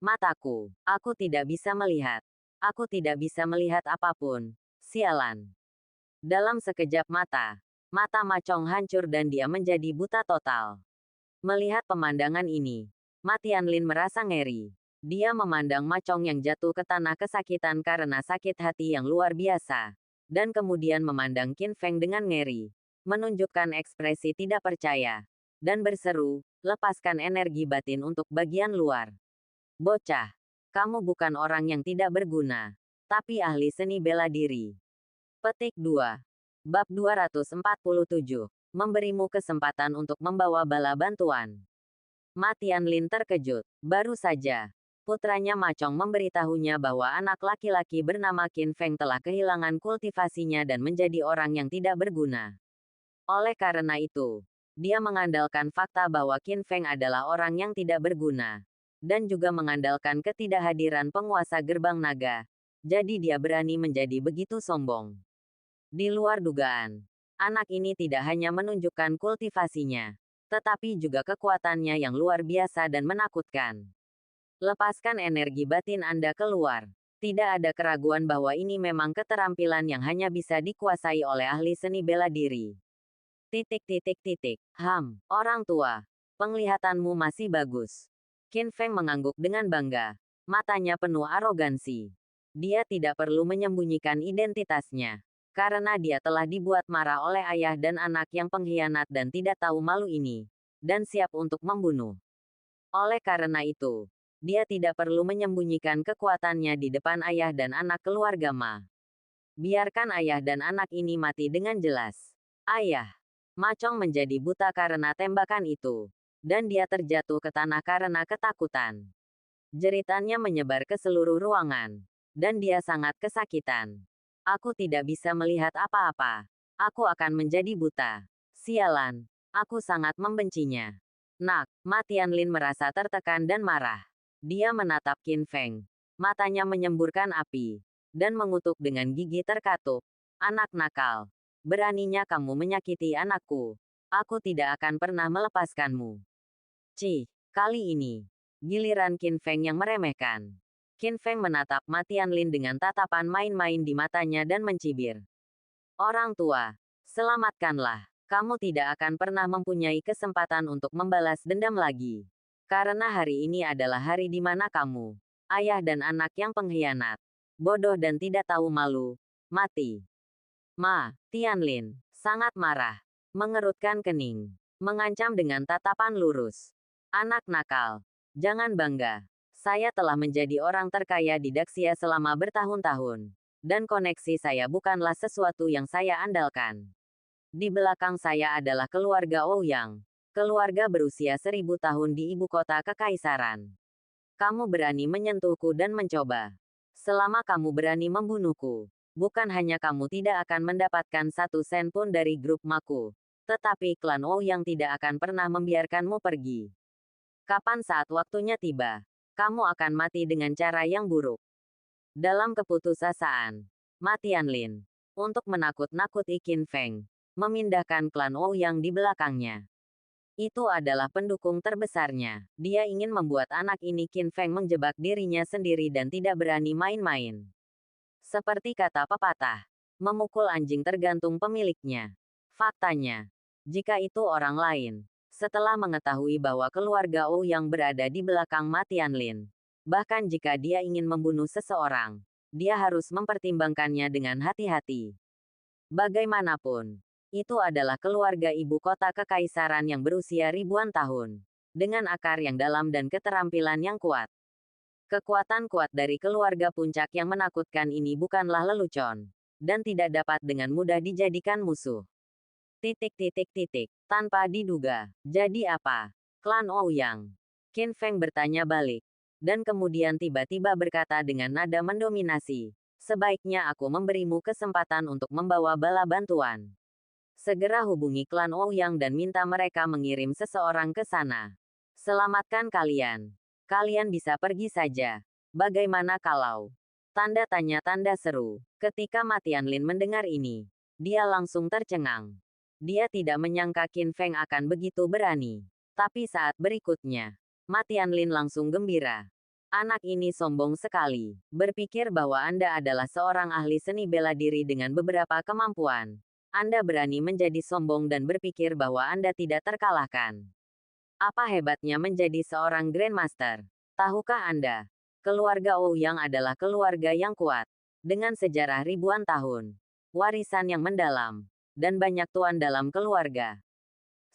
Speaker 1: Mataku. Aku tidak bisa melihat. Aku tidak bisa melihat apapun. Sialan. Dalam sekejap mata Ma Chong hancur dan dia menjadi buta total. Melihat pemandangan ini, Ma Tianlin merasa ngeri. Dia memandang Ma Chong yang jatuh ke tanah kesakitan karena sakit hati yang luar biasa. Dan kemudian memandang Qin Feng dengan ngeri. Menunjukkan ekspresi tidak percaya. Dan berseru, lepaskan energi batin untuk bagian luar. Bocah, kamu bukan orang yang tidak berguna. Tapi ahli seni bela diri. Petik 2. Bab 247. Memberimu kesempatan untuk membawa bala bantuan. Ma Tianlin terkejut. Baru saja, putranya Ma Chong memberitahunya bahwa anak laki-laki bernama Qin Feng telah kehilangan kultivasinya dan menjadi orang yang tidak berguna. Oleh karena itu, Dia mengandalkan fakta bahwa Qin Feng adalah orang yang tidak berguna. Dan juga mengandalkan ketidakhadiran penguasa gerbang naga. Jadi dia berani menjadi begitu sombong. Di luar dugaan, anak ini tidak hanya menunjukkan kultivasinya, tetapi juga kekuatannya yang luar biasa dan menakutkan. Lepaskan energi batin Anda keluar. Tidak ada keraguan bahwa ini memang keterampilan yang hanya bisa dikuasai oleh ahli seni bela diri. Orang tua, penglihatanmu masih bagus. Qin Feng mengangguk dengan bangga. Matanya penuh arogansi. Dia tidak perlu menyembunyikan identitasnya. Karena dia telah dibuat marah oleh ayah dan anak yang pengkhianat dan tidak tahu malu ini. Dan siap untuk membunuh. Oleh karena itu, dia tidak perlu menyembunyikan kekuatannya di depan ayah dan anak keluarga Ma. Biarkan ayah dan anak ini mati dengan jelas. Ayah. Ma Chong menjadi buta karena tembakan itu. Dan dia terjatuh ke tanah karena ketakutan. Jeritannya menyebar ke seluruh ruangan. Dan dia sangat kesakitan. Aku tidak bisa melihat apa-apa. Aku akan menjadi buta. Sialan. Aku sangat membencinya. Nak, Ma Tianlin merasa tertekan dan marah. Dia menatap Qin Feng. Matanya menyemburkan api. Dan mengutuk dengan gigi terkatup. Anak nakal. Beraninya kamu menyakiti anakku. Aku tidak akan pernah melepaskanmu. Kali ini. Giliran Qin Feng yang meremehkan. Qin Feng menatap Ma Tianlin dengan tatapan main-main di matanya dan mencibir. Orang tua, selamatkanlah. Kamu tidak akan pernah mempunyai kesempatan untuk membalas dendam lagi. Karena hari ini adalah hari di mana kamu, ayah dan anak yang pengkhianat, bodoh dan tidak tahu malu, mati. Ma Tianlin sangat marah, mengerutkan kening, mengancam dengan tatapan lurus. Anak nakal, jangan bangga. Saya telah menjadi orang terkaya di Daxia selama bertahun-tahun. Dan koneksi saya bukanlah sesuatu yang saya andalkan. Di belakang saya adalah keluarga Ouyang. Keluarga berusia 1000 tahun di ibu kota kekaisaran. Kamu berani menyentuhku dan mencoba. Selama kamu berani membunuhku, bukan hanya kamu tidak akan mendapatkan 1 sen pun dari grup Maku, tetapi klan Ouyang tidak akan pernah membiarkanmu pergi. Kapan saat waktunya tiba, kamu akan mati dengan cara yang buruk. Dalam keputusasaan, Ma Tianlin, untuk menakut-nakuti Qin Feng, memindahkan klan Ouyang di belakangnya. Itu adalah pendukung terbesarnya. Dia ingin membuat anak ini Qin Feng menjebak dirinya sendiri dan tidak berani main-main. Seperti kata pepatah, memukul anjing tergantung pemiliknya. Faktanya, jika itu orang lain, setelah mengetahui bahwa keluarga Ouyang berada di belakang Ma Tianlin, bahkan jika dia ingin membunuh seseorang, dia harus mempertimbangkannya dengan hati-hati. Bagaimanapun, itu adalah keluarga ibu kota kekaisaran yang berusia ribuan tahun, dengan akar yang dalam dan keterampilan yang kuat. Kekuatan kuat dari keluarga puncak yang menakutkan ini bukanlah lelucon, dan tidak dapat dengan mudah dijadikan musuh. Tanpa diduga. Jadi apa? Klan Ouyang. Qin Feng bertanya balik. Dan kemudian tiba-tiba berkata dengan nada mendominasi. Sebaiknya aku memberimu kesempatan untuk membawa bala bantuan. Segera hubungi klan Ouyang dan minta mereka mengirim seseorang ke sana. Selamatkan kalian. Kalian bisa pergi saja. Bagaimana kalau? Tanda tanya tanda seru. Ketika Ma Tianlin mendengar ini, dia langsung tercengang. Dia tidak menyangka Qin Feng akan begitu berani. Tapi saat berikutnya, Ma Tianlin langsung gembira. Anak ini sombong sekali. Berpikir bahwa Anda adalah seorang ahli seni bela diri dengan beberapa kemampuan. Anda berani menjadi sombong dan berpikir bahwa Anda tidak terkalahkan. Apa hebatnya menjadi seorang Grandmaster? Tahukah Anda? Keluarga Ouyang adalah keluarga yang kuat. Dengan sejarah ribuan tahun. Warisan yang mendalam. Dan banyak tuan dalam keluarga.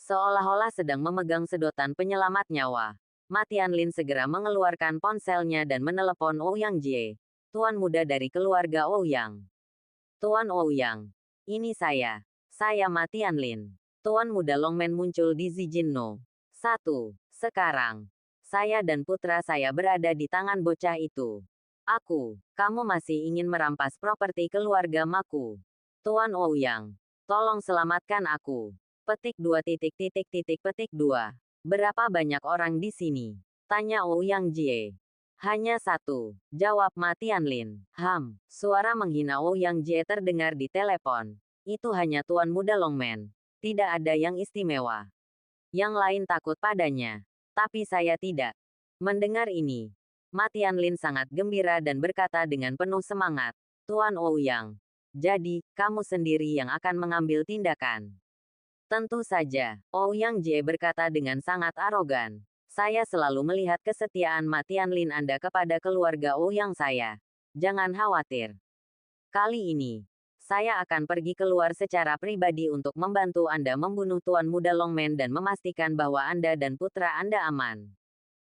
Speaker 1: Seolah-olah sedang memegang sedotan penyelamat nyawa. Ma Tianlin segera mengeluarkan ponselnya dan menelepon Ouyang Jie, tuan muda dari keluarga Ouyang. Tuan Ouyang, ini saya. Saya Ma Tianlin. Tuan muda Longmen muncul di Zijinno. 1. Sekarang, saya dan putra saya berada di tangan bocah itu. Kamu masih ingin merampas properti keluarga Maku. Tuan Ouyang, tolong selamatkan aku. Petik 2. Berapa banyak orang di sini? Tanya Ouyang Jie. Hanya satu, jawab Ma Tianlin. Suara menghina Ouyang Jie terdengar di telepon. Itu hanya tuan muda Longman. Tidak ada yang istimewa. Yang lain takut padanya. Tapi saya tidak. Mendengar ini, Ma Tianlin sangat gembira dan berkata dengan penuh semangat. Tuan Ouyang. Jadi, kamu sendiri yang akan mengambil tindakan. Tentu saja, Ouyang Jie berkata dengan sangat arogan. Saya selalu melihat kesetiaan Ma Tianlin Anda kepada keluarga Ouyang saya. Jangan khawatir. Kali ini, saya akan pergi keluar secara pribadi untuk membantu Anda membunuh Tuan Muda Longman dan memastikan bahwa Anda dan putra Anda aman.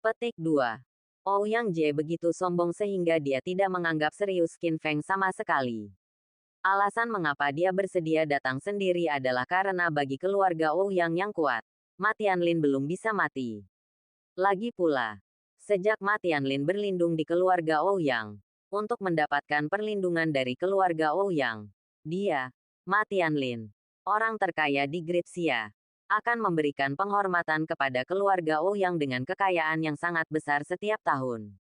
Speaker 1: Petik 2. Ouyang Jie begitu sombong sehingga dia tidak menganggap serius Qin Feng sama sekali. Alasan mengapa dia bersedia datang sendiri adalah karena bagi keluarga Ouyang yang kuat, Ma Tianlin belum bisa mati. Lagi pula, sejak Ma Tianlin berlindung di keluarga Ouyang, untuk mendapatkan perlindungan dari keluarga Ouyang, dia, Ma Tianlin, orang terkaya di Great Xia, akan memberikan penghormatan kepada keluarga Ouyang dengan kekayaan yang sangat besar setiap tahun.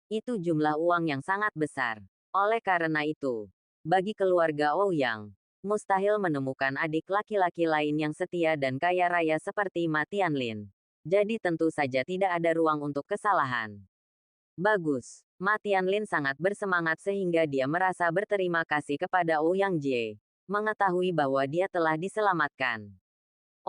Speaker 1: Itu jumlah uang yang sangat besar. Oleh karena itu, bagi keluarga Ouyang, mustahil menemukan adik laki-laki lain yang setia dan kaya raya seperti Ma Tianlin. Jadi tentu saja tidak ada ruang untuk kesalahan. Bagus. Ma Tianlin sangat bersemangat sehingga dia merasa berterima kasih kepada Ouyang Jie, mengetahui bahwa dia telah diselamatkan.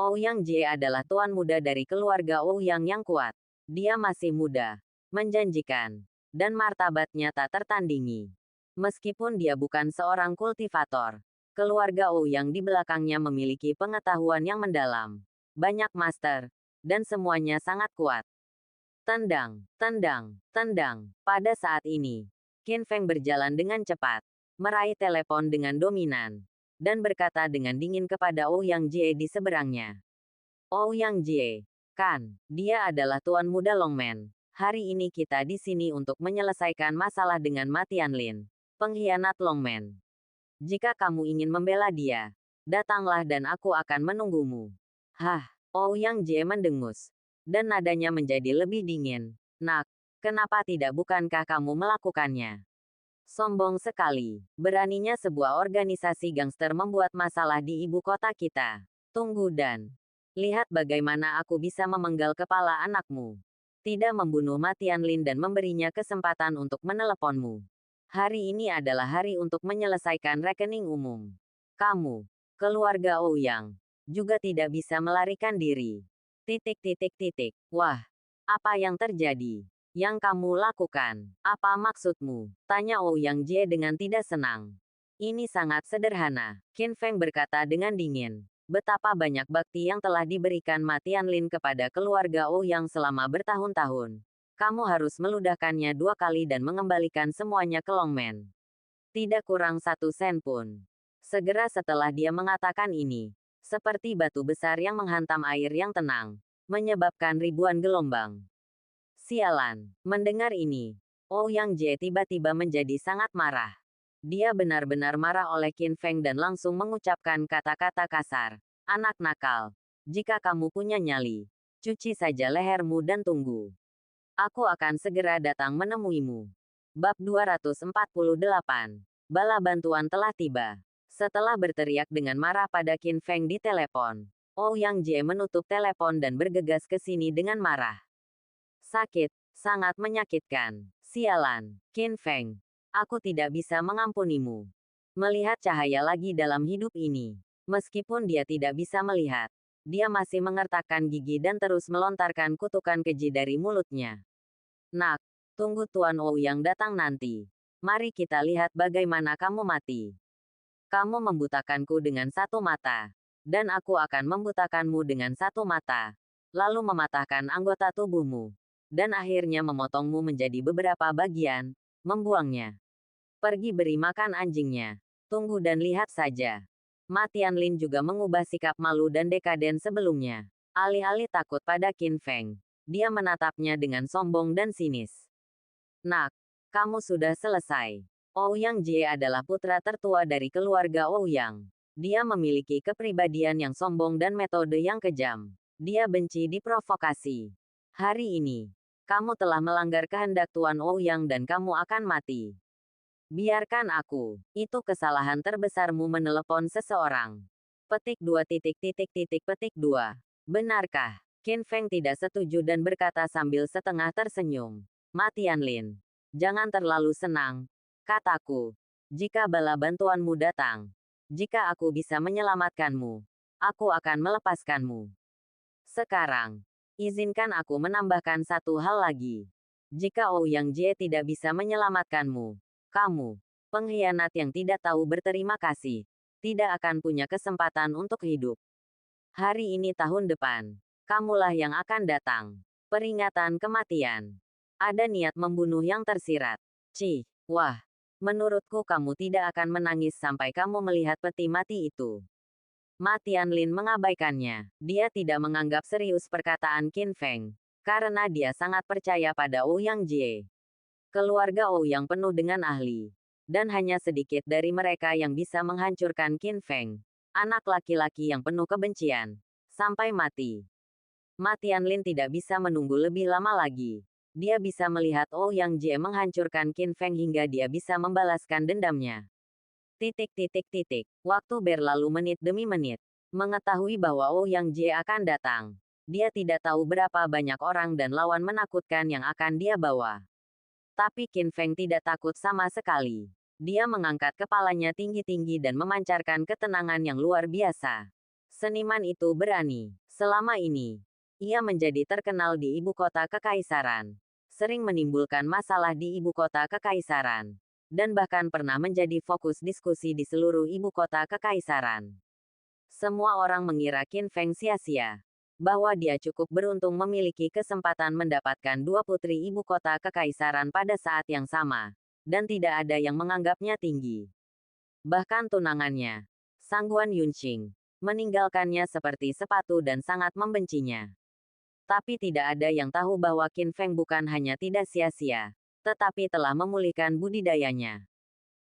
Speaker 1: Ouyang Jie adalah tuan muda dari keluarga Ouyang yang kuat. Dia masih muda, menjanjikan, dan martabatnya tak tertandingi. Meskipun dia bukan seorang kultivator, keluarga Ouyang di belakangnya memiliki pengetahuan yang mendalam, banyak master, dan semuanya sangat kuat. Tendang, tendang, tendang. Pada saat ini, Qin Feng berjalan dengan cepat, meraih telepon dengan dominan, dan berkata dengan dingin kepada Ouyang Jie di seberangnya. Ouyang Jie, kan, dia adalah tuan muda Longman. Hari ini kita di sini untuk menyelesaikan masalah dengan Ma Tianlin, pengkhianat Longman. Jika kamu ingin membela dia, datanglah dan aku akan menunggumu. Ouyang Jie mendengus, dan nadanya menjadi lebih dingin. Nak, kenapa tidak, bukankah kamu melakukannya? Sombong sekali. Beraninya sebuah organisasi gangster membuat masalah di ibu kota kita. Tunggu dan lihat bagaimana aku bisa memenggal kepala anakmu. Tidak membunuh Ma Tianlin dan memberinya kesempatan untuk meneleponmu. Hari ini adalah hari untuk menyelesaikan rekening umum. Kamu, keluarga Ouyang, juga tidak bisa melarikan diri. Wah, apa yang terjadi? Yang kamu lakukan, apa maksudmu? Tanya Ouyang Jie dengan tidak senang. Ini sangat sederhana, Qin Feng berkata dengan dingin. Betapa banyak bakti yang telah diberikan Ma Tianlin kepada keluarga Ouyang selama bertahun-tahun. Kamu harus meludahkannya 2 kali dan mengembalikan semuanya ke Longman. Tidak kurang 1 sen pun. Segera setelah dia mengatakan ini, seperti batu besar yang menghantam air yang tenang, menyebabkan ribuan gelombang. Sialan. Mendengar ini, Ouyang Jie tiba-tiba menjadi sangat marah. Dia benar-benar marah oleh Qin Feng dan langsung mengucapkan kata-kata kasar. Anak nakal, jika kamu punya nyali, cuci saja lehermu dan tunggu. Aku akan segera datang menemuimu. Bab 248. Bala bantuan telah tiba. Setelah berteriak dengan marah pada Qin Feng di telepon, Ouyang Jie menutup telepon dan bergegas ke sini dengan marah. Sakit, sangat menyakitkan. Sialan, Qin Feng. Aku tidak bisa mengampunimu. Melihat cahaya lagi dalam hidup ini. Meskipun dia tidak bisa melihat, dia masih mengertakkan gigi dan terus melontarkan kutukan keji dari mulutnya. Nak, tunggu Tuan Ouyang datang nanti. Mari kita lihat bagaimana kamu mati. Kamu membutakanku dengan 1 mata. Dan aku akan membutakanmu dengan 1 mata. Lalu mematahkan anggota tubuhmu. Dan akhirnya memotongmu menjadi beberapa bagian, membuangnya. Pergi beri makan anjingnya. Tunggu dan lihat saja. Ma Tianlin juga mengubah sikap malu dan dekaden sebelumnya. Alih-alih takut pada Qin Feng, dia menatapnya dengan sombong dan sinis. Nak, kamu sudah selesai. Ouyang Jie adalah putra tertua dari keluarga Ouyang. Dia memiliki kepribadian yang sombong dan metode yang kejam. Dia benci diprovokasi. Hari ini, kamu telah melanggar kehendak Tuan Ouyang dan kamu akan mati. Biarkan aku. Itu kesalahan terbesarmu menelepon seseorang. Petik 2. Benarkah? Qin Feng tidak setuju dan berkata sambil setengah tersenyum. Ma Tianlin, jangan terlalu senang, kataku. Jika bala bantuanmu datang, jika aku bisa menyelamatkanmu, aku akan melepaskanmu. Sekarang, izinkan aku menambahkan satu hal lagi. Jika Ouyang Jie tidak bisa menyelamatkanmu, kamu, pengkhianat yang tidak tahu berterima kasih, tidak akan punya kesempatan untuk hidup. Hari ini tahun depan, kamulah yang akan datang. Peringatan kematian. Ada niat membunuh yang tersirat. Wah, menurutku kamu tidak akan menangis sampai kamu melihat peti mati itu. Ma Tianlin mengabaikannya. Dia tidak menganggap serius perkataan Qin Feng, karena dia sangat percaya pada Ouyang Jie. Keluarga Ouyang penuh dengan ahli, dan hanya sedikit dari mereka yang bisa menghancurkan Qin Feng, anak laki-laki yang penuh kebencian, sampai mati. Ma Tianlin tidak bisa menunggu lebih lama lagi. Dia bisa melihat Ouyang Jie menghancurkan Qin Feng hingga dia bisa membalaskan dendamnya. Waktu berlalu menit demi menit. Mengetahui bahwa Ouyang Jie akan datang, dia tidak tahu berapa banyak orang dan lawan menakutkan yang akan dia bawa. Tapi Qin Feng tidak takut sama sekali. Dia mengangkat kepalanya tinggi-tinggi dan memancarkan ketenangan yang luar biasa. Seniman itu berani. Selama ini, ia menjadi terkenal di ibu kota kekaisaran, sering menimbulkan masalah di ibu kota kekaisaran, dan bahkan pernah menjadi fokus diskusi di seluruh ibu kota kekaisaran. Semua orang mengira Qin Feng sia-sia, bahwa dia cukup beruntung memiliki kesempatan mendapatkan dua putri ibu kota kekaisaran pada saat yang sama, dan tidak ada yang menganggapnya tinggi. Bahkan tunangannya, Sangguan Yunqing, meninggalkannya seperti sepatu dan sangat membencinya. Tapi tidak ada yang tahu bahwa Qin Feng bukan hanya tidak sia-sia, tetapi telah memulihkan budidayanya.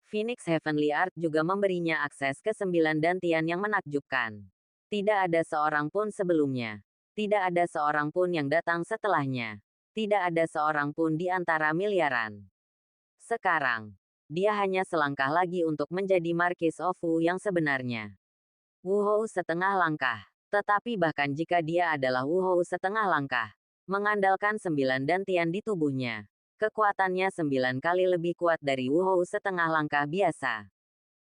Speaker 1: Phoenix Heavenly Art juga memberinya akses ke 9 dantian yang menakjubkan. Tidak ada seorang pun sebelumnya. Tidak ada seorang pun yang datang setelahnya. Tidak ada seorang pun di antara miliaran. Sekarang, dia hanya selangkah lagi untuk menjadi Marquis of Wu yang sebenarnya. Wu Hou setengah langkah. Tetapi bahkan jika dia adalah Wu Hou setengah langkah, mengandalkan 9 dantian di tubuhnya, kekuatannya 9 kali lebih kuat dari Wu Hou setengah langkah biasa.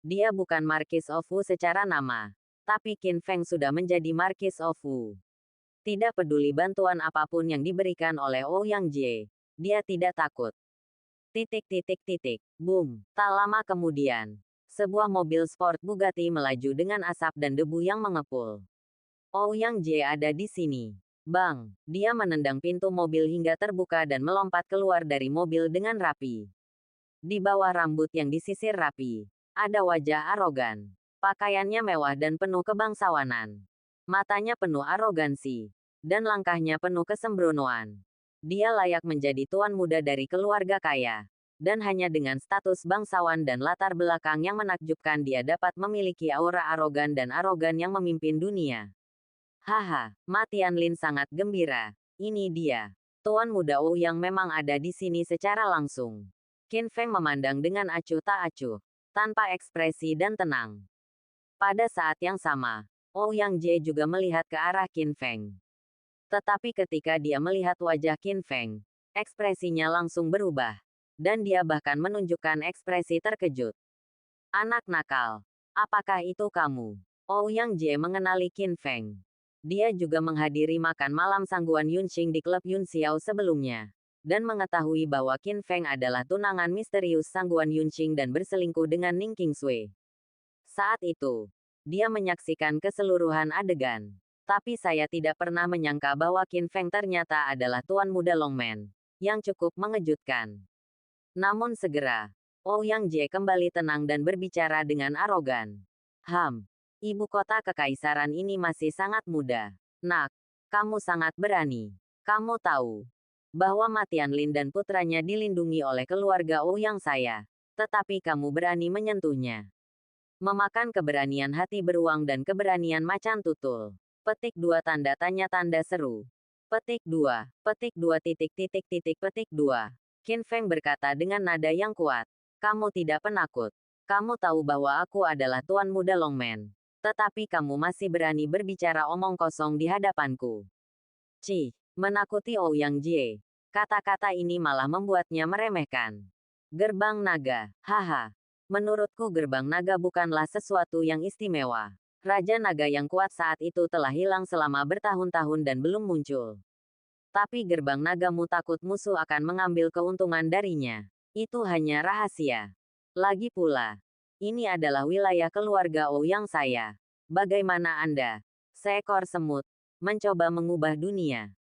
Speaker 1: Dia bukan Marquis of Wu secara nama, tapi Qin Feng sudah menjadi Marquis of Wu. Tidak peduli bantuan apapun yang diberikan oleh Ouyang Jie, dia tidak takut. Boom. Tak lama kemudian, sebuah mobil sport Bugatti melaju dengan asap dan debu yang mengepul. Ouyang Jie ada di sini. Bang, dia menendang pintu mobil hingga terbuka dan melompat keluar dari mobil dengan rapi. Di bawah rambut yang disisir rapi, ada wajah arogan. Pakaiannya mewah dan penuh kebangsawanan. Matanya penuh arogansi, dan langkahnya penuh kesembronoan. Dia layak menjadi tuan muda dari keluarga kaya. Dan hanya dengan status bangsawan dan latar belakang yang menakjubkan dia dapat memiliki aura arogan dan arogan yang memimpin dunia. Haha, Ma Tianlin sangat gembira. Ini dia. Tuan muda Ouyang memang ada di sini secara langsung. Qin Feng memandang dengan acuh tak acuh, tanpa ekspresi dan tenang. Pada saat yang sama, Ouyang Jie juga melihat ke arah Qin Feng. Tetapi ketika dia melihat wajah Qin Feng, ekspresinya langsung berubah. Dan dia bahkan menunjukkan ekspresi terkejut. Anak nakal, apakah itu kamu? Ouyang Jie mengenali Qin Feng. Dia juga menghadiri makan malam Sangguan Yunqing di klub Yunxiao sebelumnya, dan mengetahui bahwa Qin Feng adalah tunangan misterius Sangguan Yunqing dan berselingkuh dengan Ning Qingsui. Saat itu, dia menyaksikan keseluruhan adegan. Tapi saya tidak pernah menyangka bahwa Qin Feng ternyata adalah tuan muda Longmen, yang cukup mengejutkan. Namun segera, Ouyang Jie kembali tenang dan berbicara dengan arogan. Ibu kota kekaisaran ini masih sangat muda. Nak, kamu sangat berani. Kamu tahu bahwa Ma Tianlin dan putranya dilindungi oleh keluarga Ouyang saya. Tetapi kamu berani menyentuhnya. Memakan keberanian hati beruang dan keberanian macan tutul. Petik 2 tanda tanya tanda seru. Petik 2. Petik 2 titik titik titik petik 2. Qin Feng berkata dengan nada yang kuat. Kamu tidak penakut. Kamu tahu bahwa aku adalah Tuan Muda Longman. Tetapi kamu masih berani berbicara omong kosong di hadapanku. Cih, menakuti Ouyang Jie. Kata-kata ini malah membuatnya meremehkan. Gerbang naga, haha. Menurutku gerbang naga bukanlah sesuatu yang istimewa. Raja naga yang kuat saat itu telah hilang selama bertahun-tahun dan belum muncul. Tapi gerbang nagamu takut musuh akan mengambil keuntungan darinya. Itu hanya rahasia. Lagi pula, ini adalah wilayah keluarga Ouyang saya. Bagaimana Anda, seekor semut, mencoba mengubah dunia?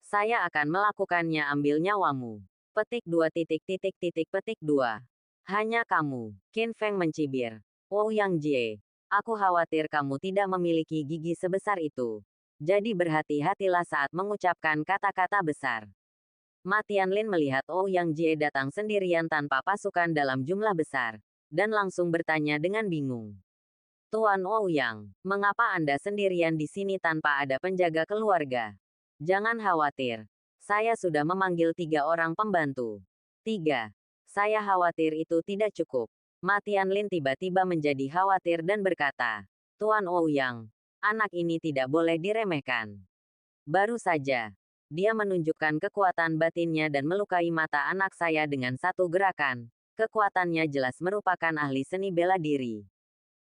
Speaker 1: Saya akan melakukannya, ambil nyawamu. Petik 2 titik titik titik petik 2. Hanya kamu, Qin Feng mencibir. Ouyang Jie, aku khawatir kamu tidak memiliki gigi sebesar itu. Jadi berhati-hatilah saat mengucapkan kata-kata besar. Ma Tianlin melihat Ouyang Jie datang sendirian tanpa pasukan dalam jumlah besar, dan langsung bertanya dengan bingung. Tuan Ouyang, mengapa Anda sendirian di sini tanpa ada penjaga keluarga? Jangan khawatir. Saya sudah memanggil 3 orang pembantu. 3. Saya khawatir itu tidak cukup. Ma Tianlin tiba-tiba menjadi khawatir dan berkata, Tuan Ouyang, anak ini tidak boleh diremehkan. Baru saja, dia menunjukkan kekuatan batinnya dan melukai mata anak saya dengan satu gerakan. Kekuatannya jelas merupakan ahli seni bela diri.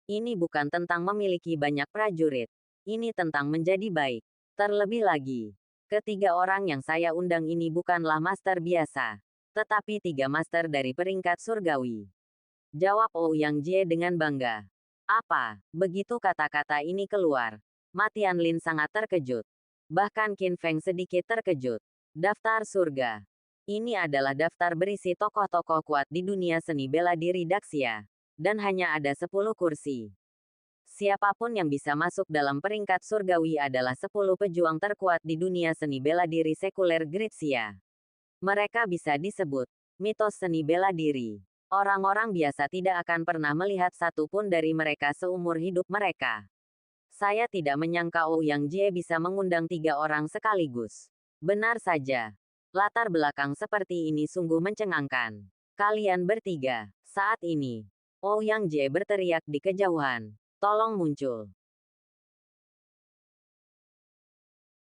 Speaker 1: Ini bukan tentang memiliki banyak prajurit. Ini tentang menjadi baik. Terlebih lagi, ketiga orang yang saya undang ini bukanlah master biasa, tetapi 3 master dari peringkat surgawi. Jawab Ouyang Jie dengan bangga. Apa? Begitu kata-kata ini keluar, Ma Tianlin sangat terkejut. Bahkan Qin Feng sedikit terkejut. Daftar surga. Ini adalah daftar berisi tokoh-tokoh kuat di dunia seni bela diri Daxia. Dan hanya ada 10 kursi. Siapapun yang bisa masuk dalam peringkat surgawi adalah 10 pejuang terkuat di dunia seni bela diri sekuler Gritsia. Mereka bisa disebut mitos seni bela diri. Orang-orang biasa tidak akan pernah melihat satu pun dari mereka seumur hidup mereka. Saya tidak menyangka Ouyang Jie bisa mengundang 3 orang sekaligus. Benar saja. Latar belakang seperti ini sungguh mencengangkan. Kalian bertiga, saat ini. Ouyang Jie berteriak di kejauhan. Tolong muncul.